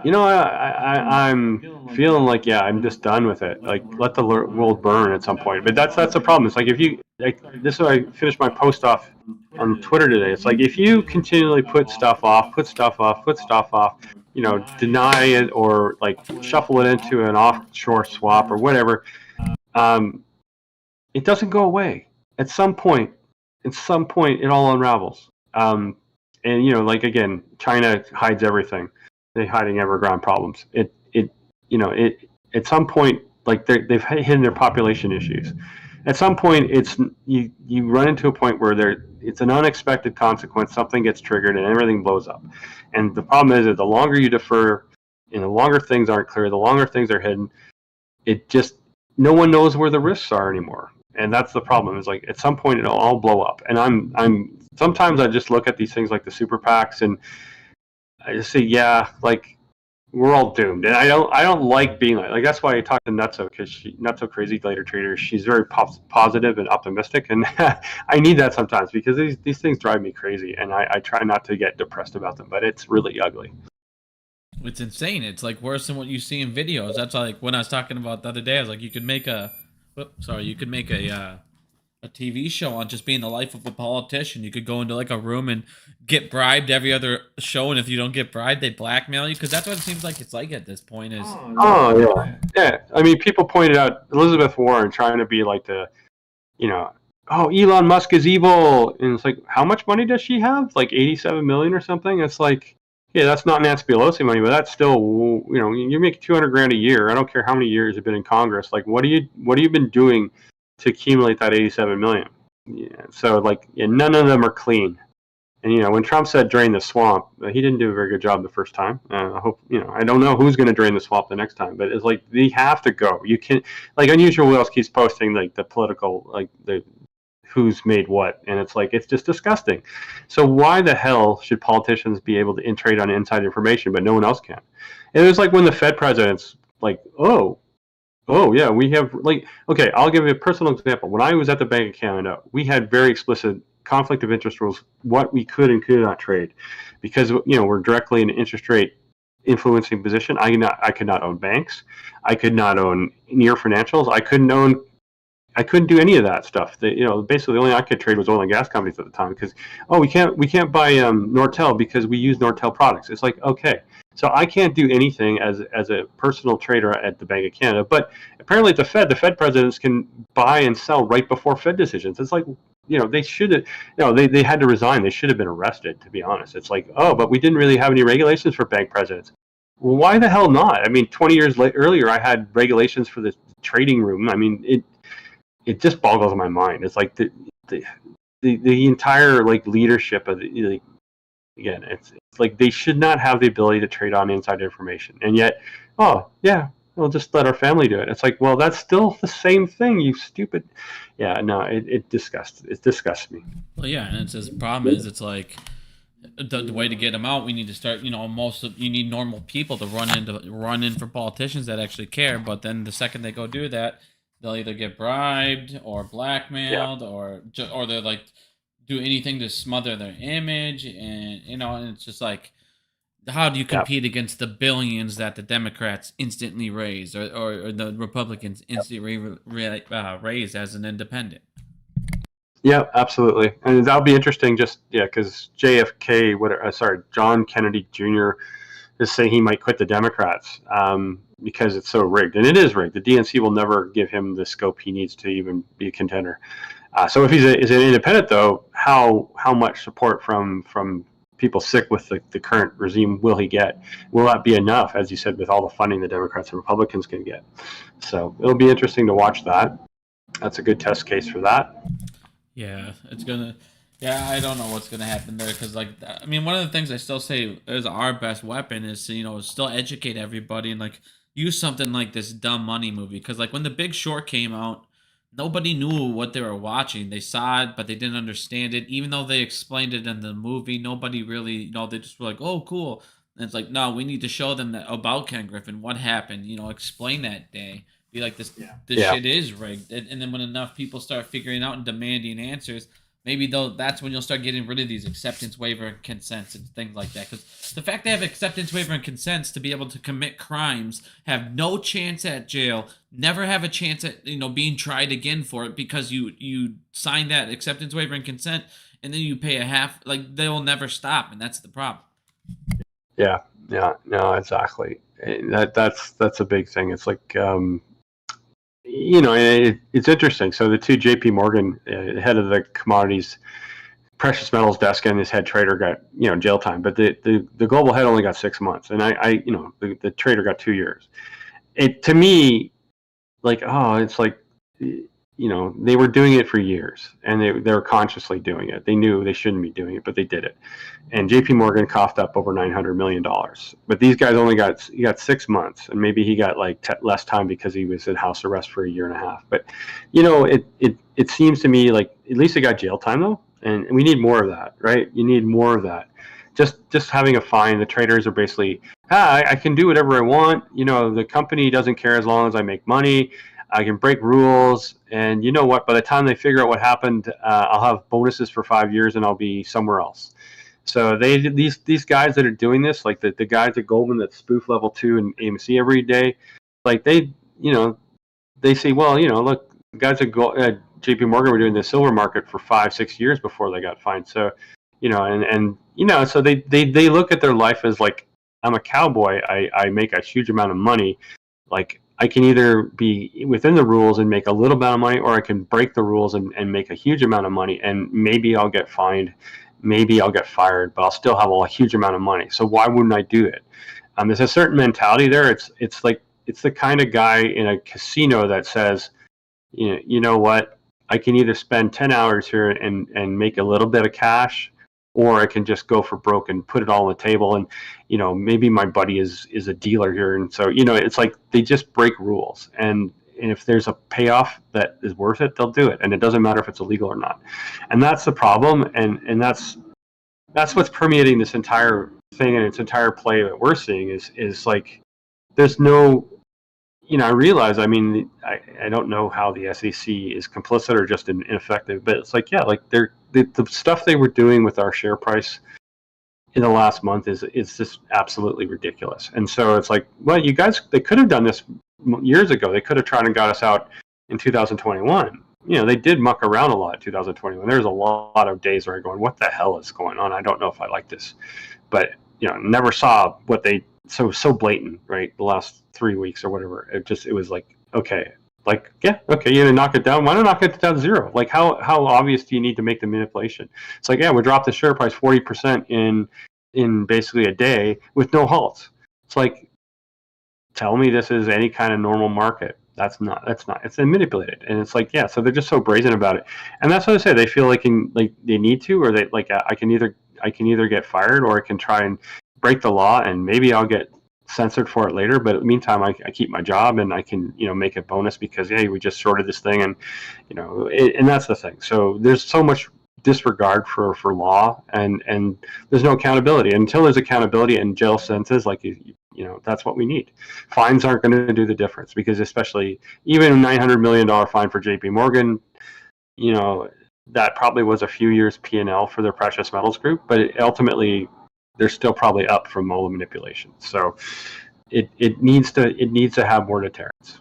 I'm feeling like, yeah, I'm just done with it. Like, let the world burn at some point. But that's the problem. It's like, if you, like, this is why I finished my post off on Twitter today. It's like, if you continually put stuff off, deny it, or like shuffle it into an offshore swap or whatever, it doesn't go away. At some point, it all unravels. And like, again, China hides everything. They're hiding Evergrande problems. It at some point, like, they've hidden their population issues. At some point, it's you run into a point where it's an unexpected consequence. Something gets triggered and everything blows up. And the problem is that the longer you defer, and the longer things aren't clear, the longer things are hidden, it just, no one knows where the risks are anymore. And that's the problem. Is like, at some point it'll all blow up. And I'm sometimes I just look at these things like the super PACs, and I just say, yeah, like, we're all doomed. And I don't like being like that's why I talk to Nutso, because Nutso Crazy Later Trader, she's very positive and optimistic, and I need that sometimes, because these things drive me crazy, and I try not to get depressed about them, but it's really ugly. It's insane. It's like worse than what you see in videos. That's like when I was talking about the other day. I was like, you could make a TV show on just being the life of a politician. You could go into like a room and get bribed every other show, and if you don't get bribed, they blackmail you, because that's what it seems like it's like at this point. Is Yeah. I mean, people pointed out Elizabeth Warren trying to be like oh, Elon Musk is evil, and it's like, how much money does she have? Like 87 million or something. It's like, yeah, that's not Nancy Pelosi money, but that's still, you make 200 grand a year. I don't care how many years you've been in Congress. Like, what have you been doing to accumulate that 87 million? Yeah, so like, none of them are clean. And when Trump said drain the swamp, he didn't do a very good job the first time. I hope, I don't know who's going to drain the swamp the next time, but it's like, they have to go. You can, like, Unusual Wheels keeps posting like the political, like, the who's made what, and it's like, it's just disgusting. So why the hell should politicians be able to trade on inside information, but no one else can? And it was like when the Fed president's like, oh yeah, we have, like, okay, I'll give you a personal example. When I was at the Bank of Canada, we had very explicit conflict of interest rules, what we could and could not trade, because we're directly in an interest rate influencing position. I could not own banks. I could not own near financials. I couldn't do any of that stuff. Basically the only I could trade was oil and gas companies at the time, because we can't buy Nortel because we use Nortel products. It's like, okay, so I can't do anything as a personal trader at the Bank of Canada. But apparently the Fed presidents can buy and sell right before Fed decisions. It's like, they should have, they had to resign. They should have been arrested, to be honest. It's like, oh, but we didn't really have any regulations for bank presidents. Well, why the hell not? I mean, 20 years earlier, I had regulations for the trading room. I mean, it just boggles my mind. It's like the entire, like, leadership of again, it's like, they should not have the ability to trade on inside information, and yet, oh yeah, we'll just let our family do it. It's like, well, that's still the same thing, you stupid. Yeah, no, it disgusts me. Well, yeah, and it's the problem is, it's like, the way to get them out, we need to start. You need normal people to run in for politicians that actually care. But then the second they go do that, they'll either get bribed or blackmailed, or they're like, do anything to smother their image, and and it's just like, how do you compete against the billions that the Democrats instantly raise, or the Republicans instantly raise as an independent? Yeah, absolutely, and that'll be interesting. Just because JFK, John Kennedy Jr. is saying he might quit the Democrats because it's so rigged, and it is rigged. The DNC will never give him the scope he needs to even be a contender. So if he's an independent, though, how much support from people sick with the current regime will he get? Will that be enough, as you said, with all the funding the Democrats and Republicans can get? So it'll be interesting to watch that. That's a good test case for that. Yeah, it's gonna. Yeah, I don't know what's gonna happen there, because, like, I mean, one of the things I still say is our best weapon is to still educate everybody, and, like, use something like this dumb money movie, because, like, when The Big Short came out, nobody knew what they were watching. They saw it, but they didn't understand it. Even though they explained it in the movie, nobody really, they just were like, "Oh, cool." And it's like, no, we need to show them that about Ken Griffin, what happened. Explain that day. Be like, this shit is rigged. And then when enough people start figuring out and demanding answers, maybe that's when you'll start getting rid of these acceptance waiver and consents and things like that. Because the fact they have acceptance waiver and consents to be able to commit crimes, have no chance at jail, never have a chance at being tried again for it because you sign that acceptance waiver and consent, and then you pay a half. Like, they'll never stop, and that's the problem. Yeah, no, exactly. That's a big thing. It's like, it's interesting. So the two JP Morgan, head of the commodities precious metals desk, and his head trader got jail time, but the global head only got 6 months, and the trader got 2 years. It, to me, like, it's like, they were doing it for years, and they were consciously doing it. They knew they shouldn't be doing it, but they did it. And JP Morgan coughed up over $900 million, but these guys only got 6 months, and maybe he got like less time because he was in house arrest for a year and a half. But it seems to me like at least they got jail time though, and we need more of that, right? You need more of that. Just having a fine. The traders are basically, I can do whatever I want. The company doesn't care as long as I make money. I can break rules, and you know what? By the time they figure out what happened, I'll have bonuses for 5 years, and I'll be somewhere else. So these guys that are doing this, like the guys at Goldman that spoof level 2 and AMC every day, like they say, well, look, the guys at JP Morgan were doing the silver market for 5-6 years before they got fined. So, so they look at their life as like, I'm a cowboy. I make a huge amount of money. Like, I can either be within the rules and make a little amount of money, or I can break the rules and make a huge amount of money, and maybe I'll get fined, maybe I'll get fired, but I'll still have a huge amount of money. So why wouldn't I do it? There's a certain mentality there. It's like, it's the kind of guy in a casino that says, you know what, I can either spend 10 hours here and make a little bit of cash, or I can just go for broke and put it all on the table. And, maybe my buddy is a dealer here. And so, it's like they just break rules. And if there's a payoff that is worth it, they'll do it. And it doesn't matter if it's illegal or not. And that's the problem. And that's what's permeating this entire thing and its entire play that we're seeing is like, there's no, I realize, I don't know how the SEC is complicit or just ineffective, but it's like, yeah, like the stuff they were doing with our share price in the last month is just absolutely ridiculous. And so it's like, well, you guys, they could have done this years ago. They could have tried and got us out in 2021. They did muck around a lot in 2021. There's a lot of days where I'm going, what the hell is going on? I don't know if I like this, but never saw what they so blatant, right? The last 3 weeks or whatever. It was like, okay, like, yeah, okay, you're gonna knock it down. Why not knock it down to zero? Like, how obvious do you need to make the manipulation? It's like, yeah, we dropped the share price 40% in basically a day with no halts. It's like, tell me this is any kind of normal market. That's not. It's manipulated, and it's like, yeah. So they're just so brazen about it, and that's what I say. They feel like they need to, or they like, I can either get fired, or I can try and break the law, and maybe I'll get censored for it later. But in the meantime, I keep my job, and I can make a bonus because, hey, we just shorted this thing, and and that's the thing. So there's so much disregard for law, and there's no accountability. Until there's accountability and jail sentences, like that's what we need. Fines aren't going to do the difference, because especially even a $900 million fine for JP Morgan, that probably was a few years P&L for their precious metals group, but ultimately they're still probably up from all the manipulation. So it needs to have more deterrence.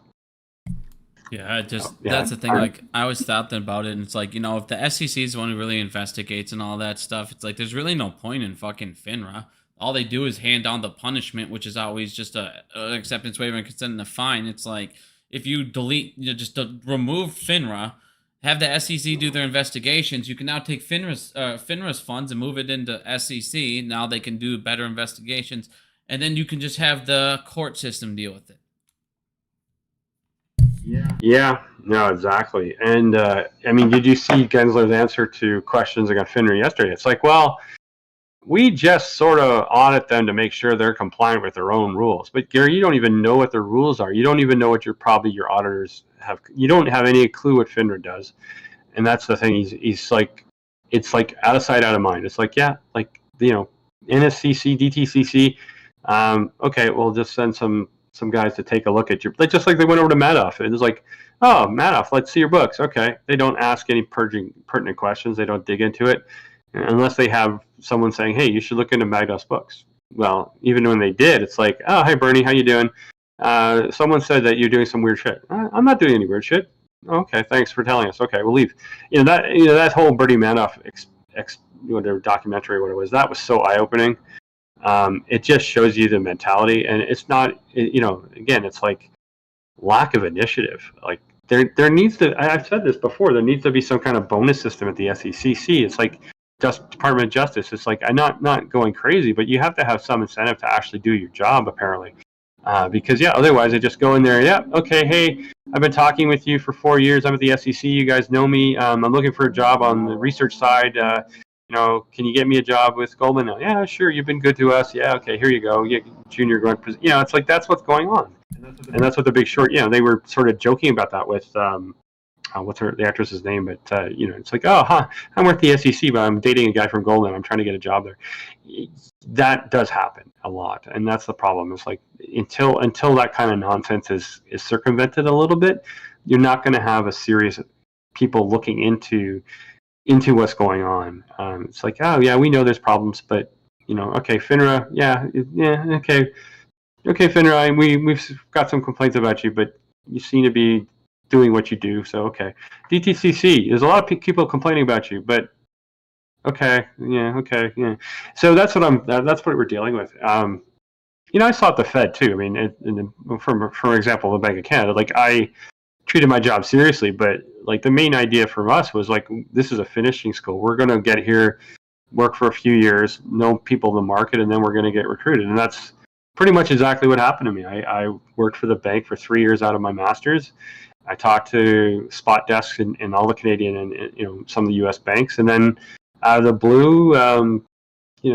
Yeah, that's the thing. Like, I was thought about it, and it's like, if the SEC is the one who really investigates and all that stuff, it's like there's really no point in fucking FINRA. All they do is hand down the punishment, which is always just an acceptance waiver and consent and a fine. It's like, if you delete, just to remove FINRA, have the SEC do their investigations, you can now take FINRA's funds and move it into SEC. Now they can do better investigations, and then you can just have the court system deal with it. Yeah, no, exactly. And did you see Gensler's answer to questions about FINRA yesterday? It's like, well, we just sort of audit them to make sure they're compliant with their own rules. But Gary, you don't even know what their rules are. You don't even know what your auditors have. You don't have any clue what FINRA does. And that's the thing. He's like, it's like out of sight, out of mind. It's like, yeah, like, NSCC, DTCC. Okay, we'll just send some guys to take a look at just like they went over to Madoff. It was like, oh, Madoff, let's see your books. Okay. They don't ask any pertinent questions. They don't dig into it unless they have someone saying, hey, you should look into Madoff's books. Well, even when they did, it's like, oh, hey, Bernie, how you doing? Someone said that you're doing some weird shit. I'm not doing any weird shit. Okay, thanks for telling us. Okay, we'll leave. That whole Bernie Madoff whatever documentary, what it was, that was so eye-opening. It just shows you the mentality, and it's not, again, it's like lack of initiative. Like there needs to, I've said this before, there needs to be some kind of bonus system at the SEC. It's like Department of Justice. It's like, I'm not going crazy, but you have to have some incentive to actually do your job, apparently. Because otherwise I just go in there. Yeah, okay. Hey, I've been talking with you for 4 years. I'm at the SEC. You guys know me. I'm looking for a job on the research side. Can you get me a job with Goldman? Yeah, sure. You've been good to us. Yeah, okay. Here you go. You junior going. It's like that's what's going on, and that's what the Big Short. They were sort of joking about that with what's the actress's name, but it's like, I'm with the SEC, but I'm dating a guy from Goldman. I'm trying to get a job there. That does happen a lot, and that's the problem. It's like until that kind of nonsense is circumvented a little bit, you're not going to have a serious people looking into what's going on. It's like, oh yeah, we know there's problems, but okay, FINRA, okay, FINRA, we've got some complaints about you, but you seem to be doing what you do, so okay. DTCC, there's a lot of people complaining about you, but okay. So that's what we're dealing with. I saw at the Fed too. I mean, for example, the Bank of Canada, like I treated my job seriously, but like the main idea for us was like, this is a finishing school. We're going to get here, work for a few years, know people in the market, and then we're going to get recruited. And that's pretty much exactly what happened to me. I worked for the bank for 3 years out of my master's. I talked to spot desks in all the Canadian and some of the U.S. banks, and then out of the blue,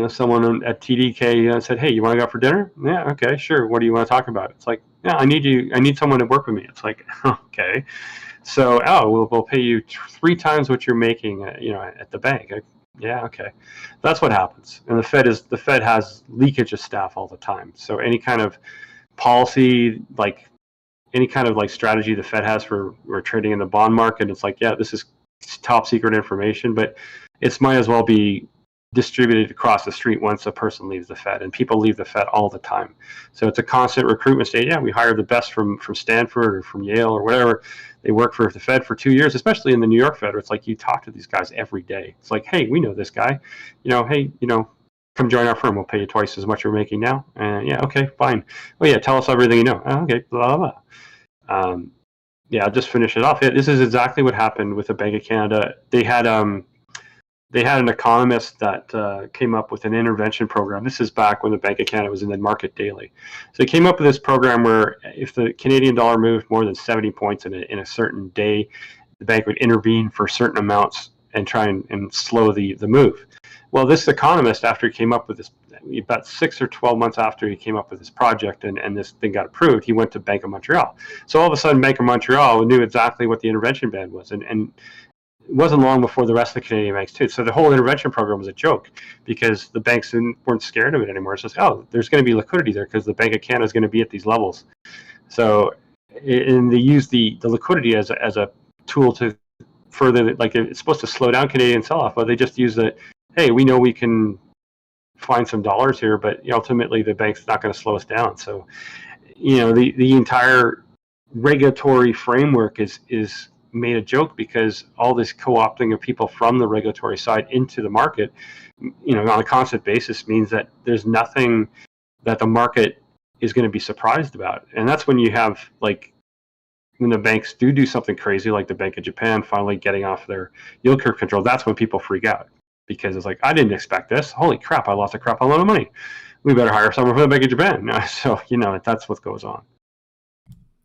someone at TDK said, "Hey, you want to go out for dinner?" Yeah, okay, sure. What do you want to talk about? It's like, yeah, I need someone to work with me. It's like, okay, so we'll pay you 3 times what you're making, at the bank. Yeah, okay, that's what happens. And the Fed has leakage of staff all the time. So any kind of policy, like any kind of like strategy the Fed has for trading in the bond market, it's like, yeah, this is top secret information, but it might as well be distributed across the street once a person leaves the Fed, and people leave the Fed all the time. So it's a constant recruitment stage. Yeah, we hire the best from Stanford or from Yale or whatever. They work for the Fed for 2 years, especially in the New York Fed, where it's like you talk to these guys every day. It's like, hey, we know this guy. Hey, come join our firm. We'll pay you twice as much you're making now. Yeah, okay, fine. Oh yeah, tell us everything you know. Okay, blah, blah, blah. I'll just finish it off. Yeah, this is exactly what happened with the Bank of Canada. They had an economist that came up with an intervention program. This is back when the Bank of Canada was in the market daily. So they came up with this program where if the Canadian dollar moved more than 70 points in a certain day, the bank would intervene for certain amounts and try and slow the move. Well, this economist, after he came up with this, about 6 or 12 months after he came up with this project and this thing got approved, he went to Bank of Montreal. So all of a sudden, Bank of Montreal knew exactly what the intervention band was. And it wasn't long before the rest of the Canadian banks too. So the whole intervention program was a joke because the banks weren't scared of it anymore. It's just, there's going to be liquidity there because the Bank of Canada is going to be at these levels. So, and they use the liquidity as a tool to further, like it's supposed to slow down Canadian sell-off, but they just use the, hey, we know we can find some dollars here, but ultimately the bank's not going to slow us down. So, the entire regulatory framework is made a joke because all this co-opting of people from the regulatory side into the market, on a constant basis means that there's nothing that the market is going to be surprised about. And that's when you have, like, when the banks do something crazy, like the Bank of Japan finally getting off their yield curve control, that's when people freak out because it's like, I didn't expect this. Holy crap, I lost a crap load of money. We better hire someone from the Bank of Japan. So, that's what goes on.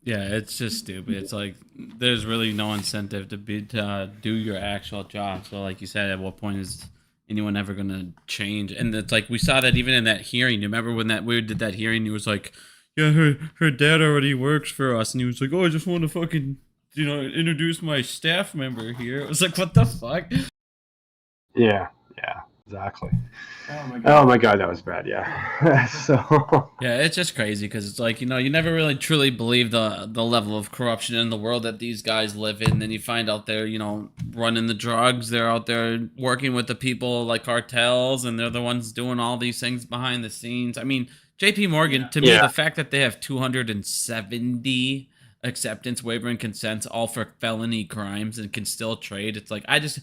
Yeah, it's just stupid. It's like there's really no incentive to do your actual job. So, like you said, at what point is anyone ever gonna change? And it's like we saw that even in that hearing. You remember when we did that hearing? He was like, "Yeah, her dad already works for us," and he was like, "Oh, I just want to fucking introduce my staff member here." It was like, what the fuck? Yeah. Exactly. Oh my god, that was bad. Yeah. So. Yeah, it's just crazy because it's like, you know, you never really truly believe the level of corruption in the world that these guys live in. Then you find out they're, you know, running the drugs. They're out there working with the people like cartels, and they're the ones doing all these things behind the scenes. I mean, JP Morgan, to me, Yeah. the fact that they have 270 acceptance waiver and consents all for felony crimes and can still trade, it's like, I just...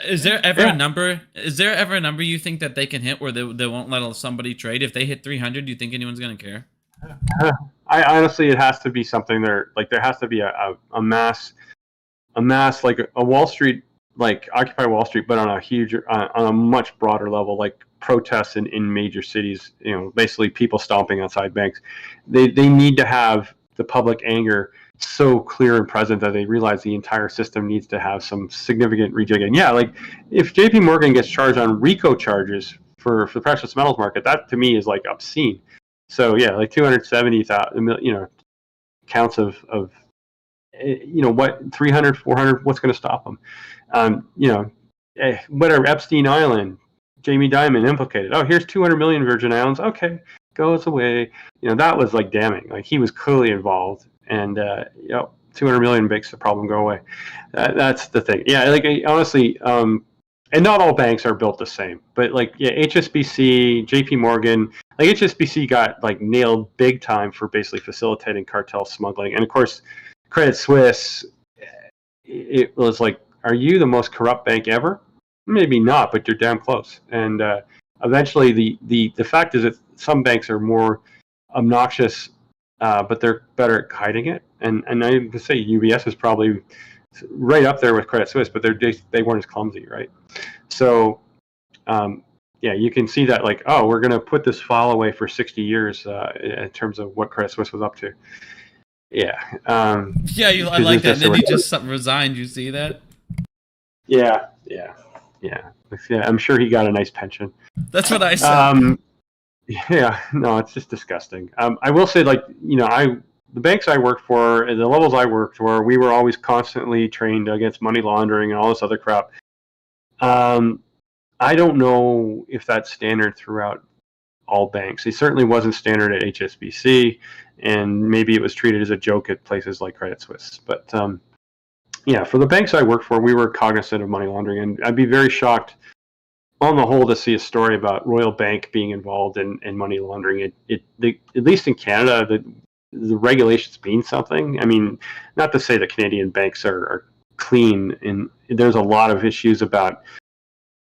Is there ever a number? Is there ever a number you think that they can hit where they won't let somebody trade? If they hit 300, do you think anyone's gonna care? I honestly, it has to be something there. Like there has to be a mass like a Wall Street, like Occupy Wall Street, but on a much broader level, like protests in major cities. You know, basically people stomping outside banks. They need to have the public anger so clear and present that they realize the entire system needs to have some significant rejigging. Yeah, like if JP Morgan gets charged on RICO charges for the precious metals market, that to me is like obscene. So yeah, like 270,000, you know, counts of you know, what, 300, 400, what's going to stop them? You know, whatever, Epstein Island, Jamie Dimon implicated. Oh, here's 200 million Virgin Islands. Okay, goes away. You know, that was like damning. Like he was clearly involved. And you know, 200 million makes the problem go away. That's the thing. Yeah, like honestly, and not all banks are built the same. But like, yeah, HSBC, JP Morgan, like HSBC got like nailed big time for basically facilitating cartel smuggling. And of course, Credit Suisse, it was like, are you the most corrupt bank ever? Maybe not, but you're damn close. And eventually, the fact is that some banks are more obnoxious. But they're better at hiding it, and I would say UBS is probably right up there with Credit Suisse, but they weren't as clumsy, right? So, yeah, you can see that like, oh, we're going to put this file away for 60 years in terms of what Credit Suisse was up to. Yeah. Yeah, I like that. And then he just resigned. You see that? Yeah. I'm sure he got a nice pension. That's what I said. Yeah, no, it's just disgusting. I will say, like, you know, the banks I worked for, the levels I worked for, we were always constantly trained against money laundering and all this other crap. I don't know if that's standard throughout all banks. It certainly wasn't standard at HSBC, and maybe it was treated as a joke at places like Credit Suisse. But yeah, for the banks I worked for, we were cognizant of money laundering, and I'd be very shocked on the whole to see a story about Royal Bank being involved in money laundering. At least in Canada, the regulations mean something. I mean, not to say that Canadian banks are clean, and there's a lot of issues about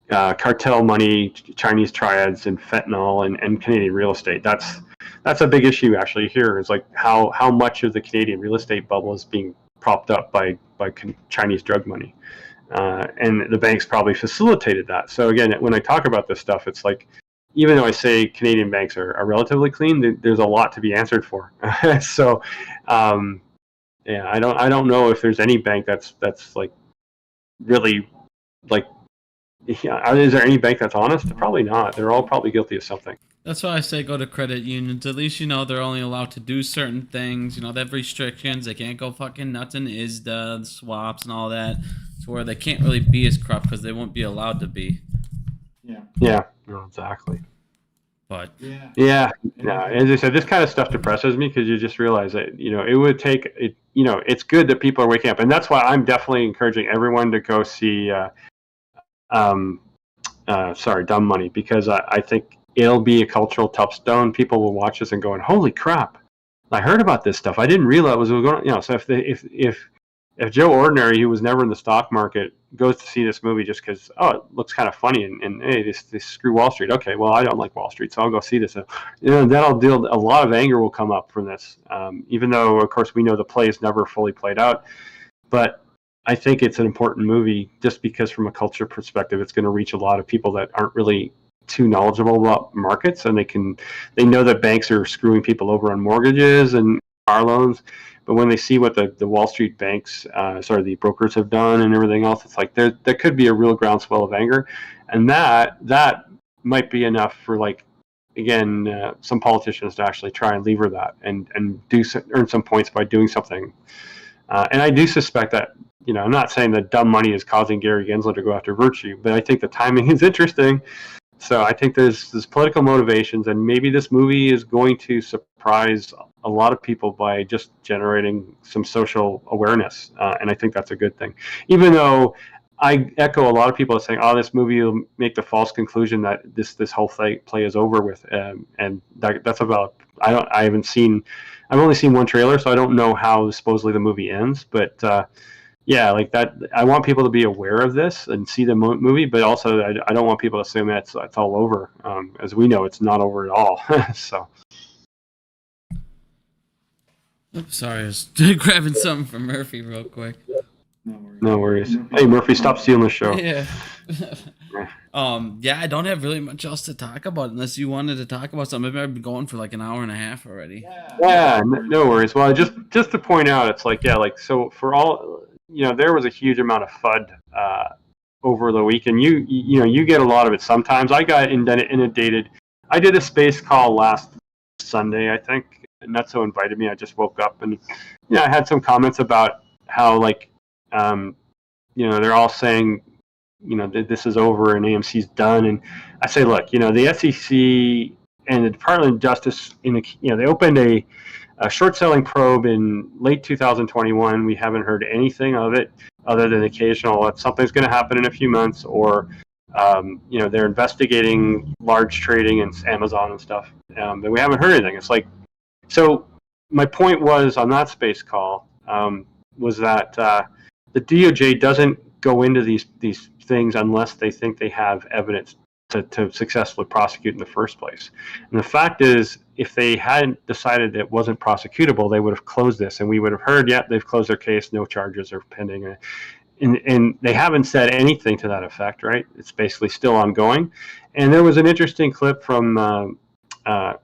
cartel money, Chinese triads, and fentanyl, and Canadian real estate. That's a big issue actually here. Is like how much of the Canadian real estate bubble is being propped up by Chinese drug money. And the banks probably facilitated that. So again, when I talk about this stuff, it's like, even though I say Canadian banks are relatively clean, there's a lot to be answered for. So, yeah, I don't know if there's any bank that's like really like, yeah, is there any bank that's honest? Probably not. They're all probably guilty of something. That's why I say go to credit unions. At least, you know, they're only allowed to do certain things. You know, they have restrictions. They can't go fucking nuts and ISDA, swaps, and all that. To where they can't really be as corrupt because they won't be allowed to be. Yeah, no, exactly. But yeah, no, as I said, this kind of stuff depresses me because you just realize that, you know, it would take it. You know, it's good that people are waking up, and that's why I'm definitely encouraging everyone to go see. Dumb Money, because I think it'll be a cultural touchstone. People will watch this and going, "Holy crap! I heard about this stuff. I didn't realize it was going." You know, so if Joe Ordinary, who was never in the stock market, goes to see this movie just because, oh, it looks kind of funny, and hey, this screw Wall Street. Okay, well, I don't like Wall Street, so I'll go see this. You know, that'll deal. A lot of anger will come up from this, even though, of course, we know the play is never fully played out. But I think it's an important movie just because, from a culture perspective, it's going to reach a lot of people that aren't really too knowledgeable about markets, and they know that banks are screwing people over on mortgages and car loans. But when they see what the Wall Street banks, the brokers have done and everything else, it's like there could be a real groundswell of anger, and that might be enough for, like, again, some politicians to actually try and lever that and earn some points by doing something. And I do suspect that I'm not saying that dumb money is causing Gary Gensler to go after Virtu, but I think the timing is interesting. So I think there's political motivations, and maybe this movie is going to surprise a lot of people by just generating some social awareness, and I think that's a good thing. Even though I echo a lot of people saying, "Oh, this movie will make the false conclusion that this whole play is over with," and that's about. I've only seen one trailer, so I don't know how supposedly the movie ends, but. Yeah, like that. I want people to be aware of this and see the movie, but also I don't want people to assume it's all over. As we know, it's not over at all. So. Oops, sorry, I was grabbing something from Murphy real quick. No worries. Hey, Murphy, stop stealing the show. Yeah. Yeah, I don't have really much else to talk about unless you wanted to talk about something. Maybe I've been going for like an hour and a half already. Yeah, no worries. Well, just to point out, it's like, yeah, like, so for all, there was a huge amount of FUD over the weekend. You get a lot of it sometimes. I got inundated. I did a space call last Sunday, I think, and Nutso invited me. I just woke up and, I had some comments about how, like, they're all saying, that this is over and AMC's done. And I say, look, the SEC and the Department of Justice, they opened a short selling probe in late 2021. We haven't heard anything of it other than occasional, something's going to happen in a few months, or, they're investigating large trading and Amazon and stuff. But we haven't heard anything. It's like, so my point was on that space call was that the DOJ doesn't go into these things unless they think they have evidence to successfully prosecute in the first place. And the fact is, if they hadn't decided that it wasn't prosecutable, they would have closed this, and we would have heard, they've closed their case, no charges are pending. And they haven't said anything to that effect, right? It's basically still ongoing. And there was an interesting clip from, I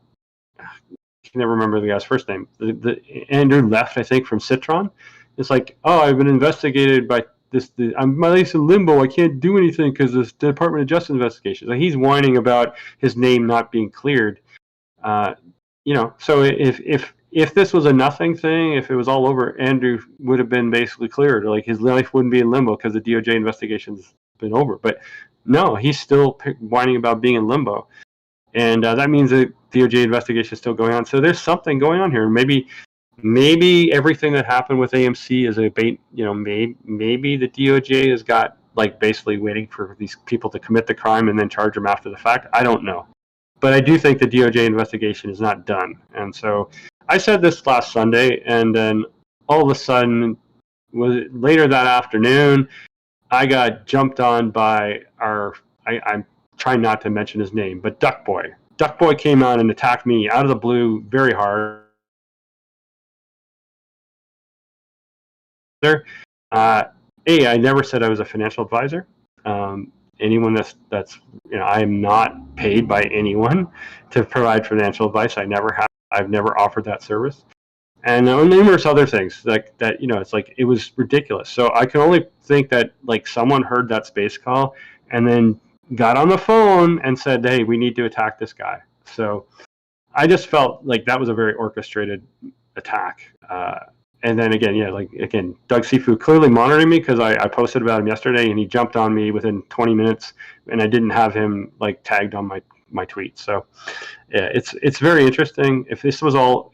can never remember the guy's first name, the Andrew Left, I think, from Citron. It's like, oh, I've been investigated by I'm my life in limbo. I can't do anything because the Department of Justice investigation. Like, he's whining about his name not being cleared. So if this was a nothing thing, if it was all over, Andrew would have been basically cleared. Like, his life wouldn't be in limbo because the DOJ investigation's been over. But no, he's still whining about being in limbo, and that means the DOJ investigation is still going on. So there's something going on here. Maybe everything that happened with AMC is a bait. Maybe the DOJ has got, like, basically waiting for these people to commit the crime and then charge them after the fact. I don't know, but I do think the DOJ investigation is not done. And so I said this last Sunday, and then all of a sudden, later that afternoon, I got jumped on by I'm trying not to mention his name, but Duck Boy. Duck Boy came out and attacked me out of the blue very hard. I never said I was a financial advisor. Anyone that's I am not paid by anyone to provide financial advice. I've never offered that service, and numerous other things like that. It's like, it was ridiculous. So I can only think that, like, someone heard that space call and then got on the phone and said, "Hey, we need to attack this guy." So I just felt like that was a very orchestrated attack. And then again, Doug Sifu clearly monitoring me, because I posted about him yesterday, and he jumped on me within 20 minutes, and I didn't have him, like, tagged on my tweet. So yeah, it's very interesting. If this was all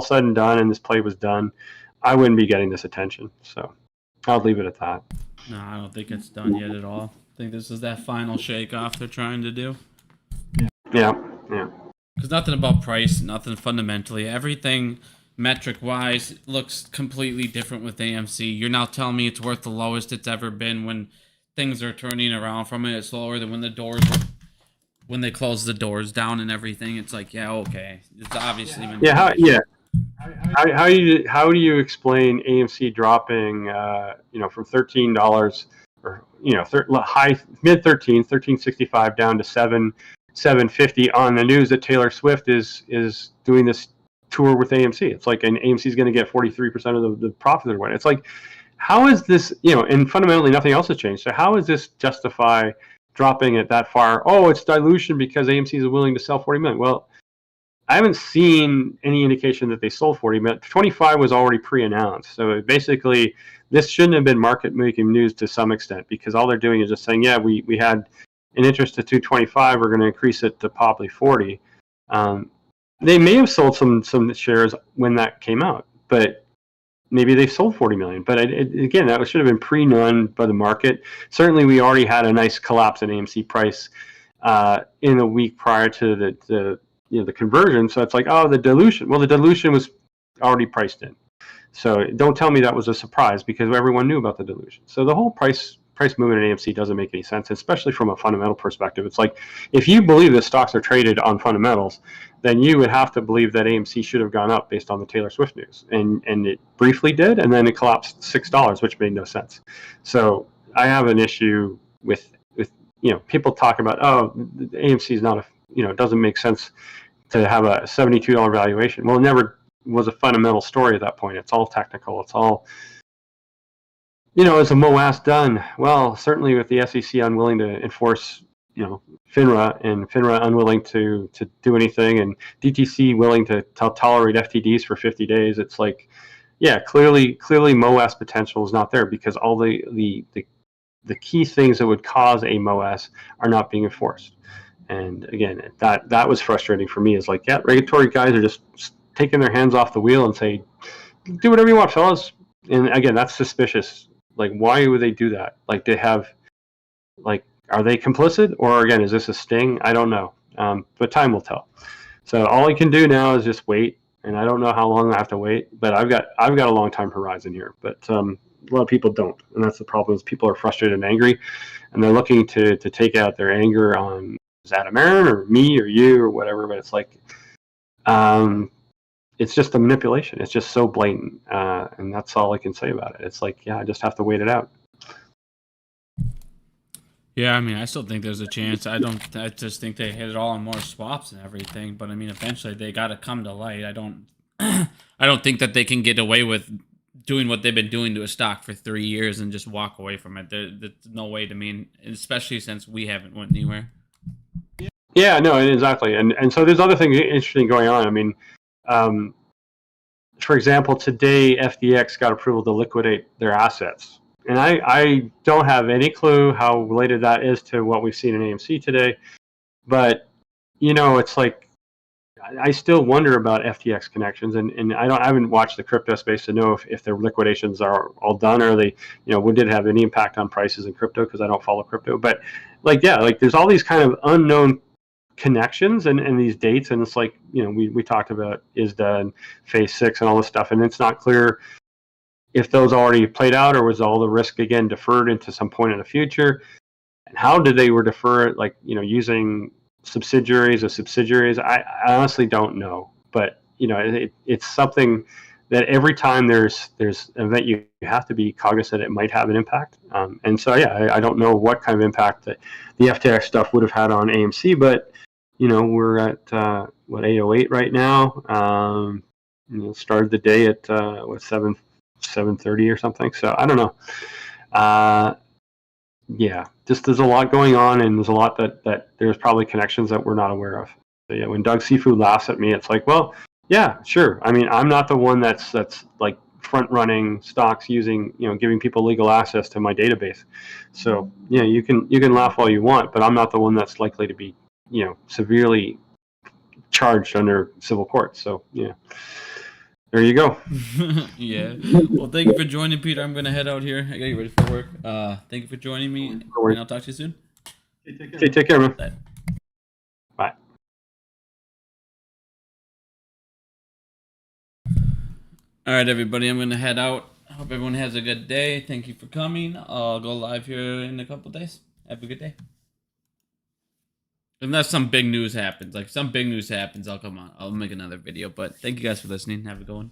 said and done and this play was done, I wouldn't be getting this attention. So I'll leave it at that. No, I don't think it's done yet at all. I think this is that final shake off they're trying to do. Yeah. Because nothing about price, nothing fundamentally. Everything metric-wise looks completely different with AMC. You're now telling me it's worth the lowest it's ever been when things are turning around from it. It's lower than when they close the doors down and everything. It's like, yeah, okay. It's obviously How do you explain AMC dropping from $13 or mid 1365 down to $750 on the news that Taylor Swift is doing this tour with AMC? It's like, and AMC is going to get 43% of the profit they're winning. It's like, how is this, and fundamentally nothing else has changed. So how does this justify dropping it that far? Oh, it's dilution because AMC is willing to sell 40 million. Well, I haven't seen any indication that they sold 40 million. 25 was already pre-announced. So basically this shouldn't have been market making news to some extent, because all they're doing is just saying, yeah, we had an interest to 225, we're going to increase it to probably 40. They may have sold some shares when that came out, but maybe they sold 40 million. But again, that should have been pre-known by the market. Certainly, we already had a nice collapse in AMC price in the week prior to the conversion. So it's like, oh, the dilution. Well, the dilution was already priced in. So don't tell me that was a surprise, because everyone knew about the dilution. So the whole price movement in AMC doesn't make any sense, especially from a fundamental perspective. It's like, if you believe that stocks are traded on fundamentals, then you would have to believe that AMC should have gone up based on the Taylor Swift news. And it briefly did, and then it collapsed $6, which made no sense. So I have an issue with people talk about, oh, AMC is not it doesn't make sense to have a $72 valuation. Well, it never was a fundamental story at that point. It's all technical. It's all, is a MOAS done? Well, certainly with the SEC unwilling to enforce, FINRA, and FINRA unwilling to do anything, and DTC willing to tolerate FTDs for 50 days. It's like, yeah, clearly MOAS potential is not there, because all the key things that would cause a MOAS are not being enforced. And again, that was frustrating for me. Is like, yeah, regulatory guys are just taking their hands off the wheel and say, do whatever you want, fellas. And again, that's suspicious. Like, why would they do that? Like, they have, like, are they complicit, or again, is this a sting? I don't know, but time will tell. So all I can do now is just wait, and I don't know how long I have to wait. But I've got a long time horizon here. But a lot of people don't, and that's the problem. Is people are frustrated and angry, and they're looking to take out their anger on Adam Aaron or me or you or whatever. But it's like, it's just a manipulation. It's just so blatant, and that's all I can say about it. It's like, yeah, I just have to wait it out. Yeah, I mean, I still think there's a chance. I just think they hit it all on more swaps and everything. But I mean, eventually they got to come to light. I don't think that they can get away with doing what they've been doing to a stock for 3 years and just walk away from it. There's no way to me, especially since we haven't went anywhere. Yeah, no, exactly. And so there's other things interesting going on. I mean, for example, today FDX got approval to liquidate their assets. And I don't have any clue how related that is to what we've seen in AMC today. But, it's like, I still wonder about FTX connections. And I haven't watched the crypto space to know if their liquidations are all done, or they, did it have any impact on prices in crypto, because I don't follow crypto. But there's all these kind of unknown connections and these dates, and it's like, we talked about ISDA and phase 6 and all this stuff, and it's not clear if those already played out, or was all the risk again deferred into some point in the future, and how did they defer it, like, using subsidiaries of subsidiaries. I honestly don't know, but it's something that every time there's an event, you have to be cognizant it might have an impact. And so, yeah, I don't know what kind of impact that the FTX stuff would have had on AMC, but we're at 808 right now. Started the day at 7:30 or something. So I don't know. Yeah, just there's a lot going on, and there's a lot that there's probably connections that we're not aware of. So yeah, when Doug Seafood laughs at me, it's like, well, yeah, sure. I mean, I'm not the one that's like front running stocks using, giving people legal access to my database. So yeah, you can laugh all you want, but I'm not the one that's likely to be, severely charged under civil court. So yeah. There you go. Yeah. Well, thank you for joining, Peter. I'm going to head out here. I got to get ready for work. Thank you for joining me, and I'll talk to you soon. Okay, take care, man. Bye. All right, everybody. I'm going to head out. I hope everyone has a good day. Thank you for coming. I'll go live here in a couple days. Have a good day. Unless some big news happens. I'll come on. I'll make another video. But thank you guys for listening. Have a good one.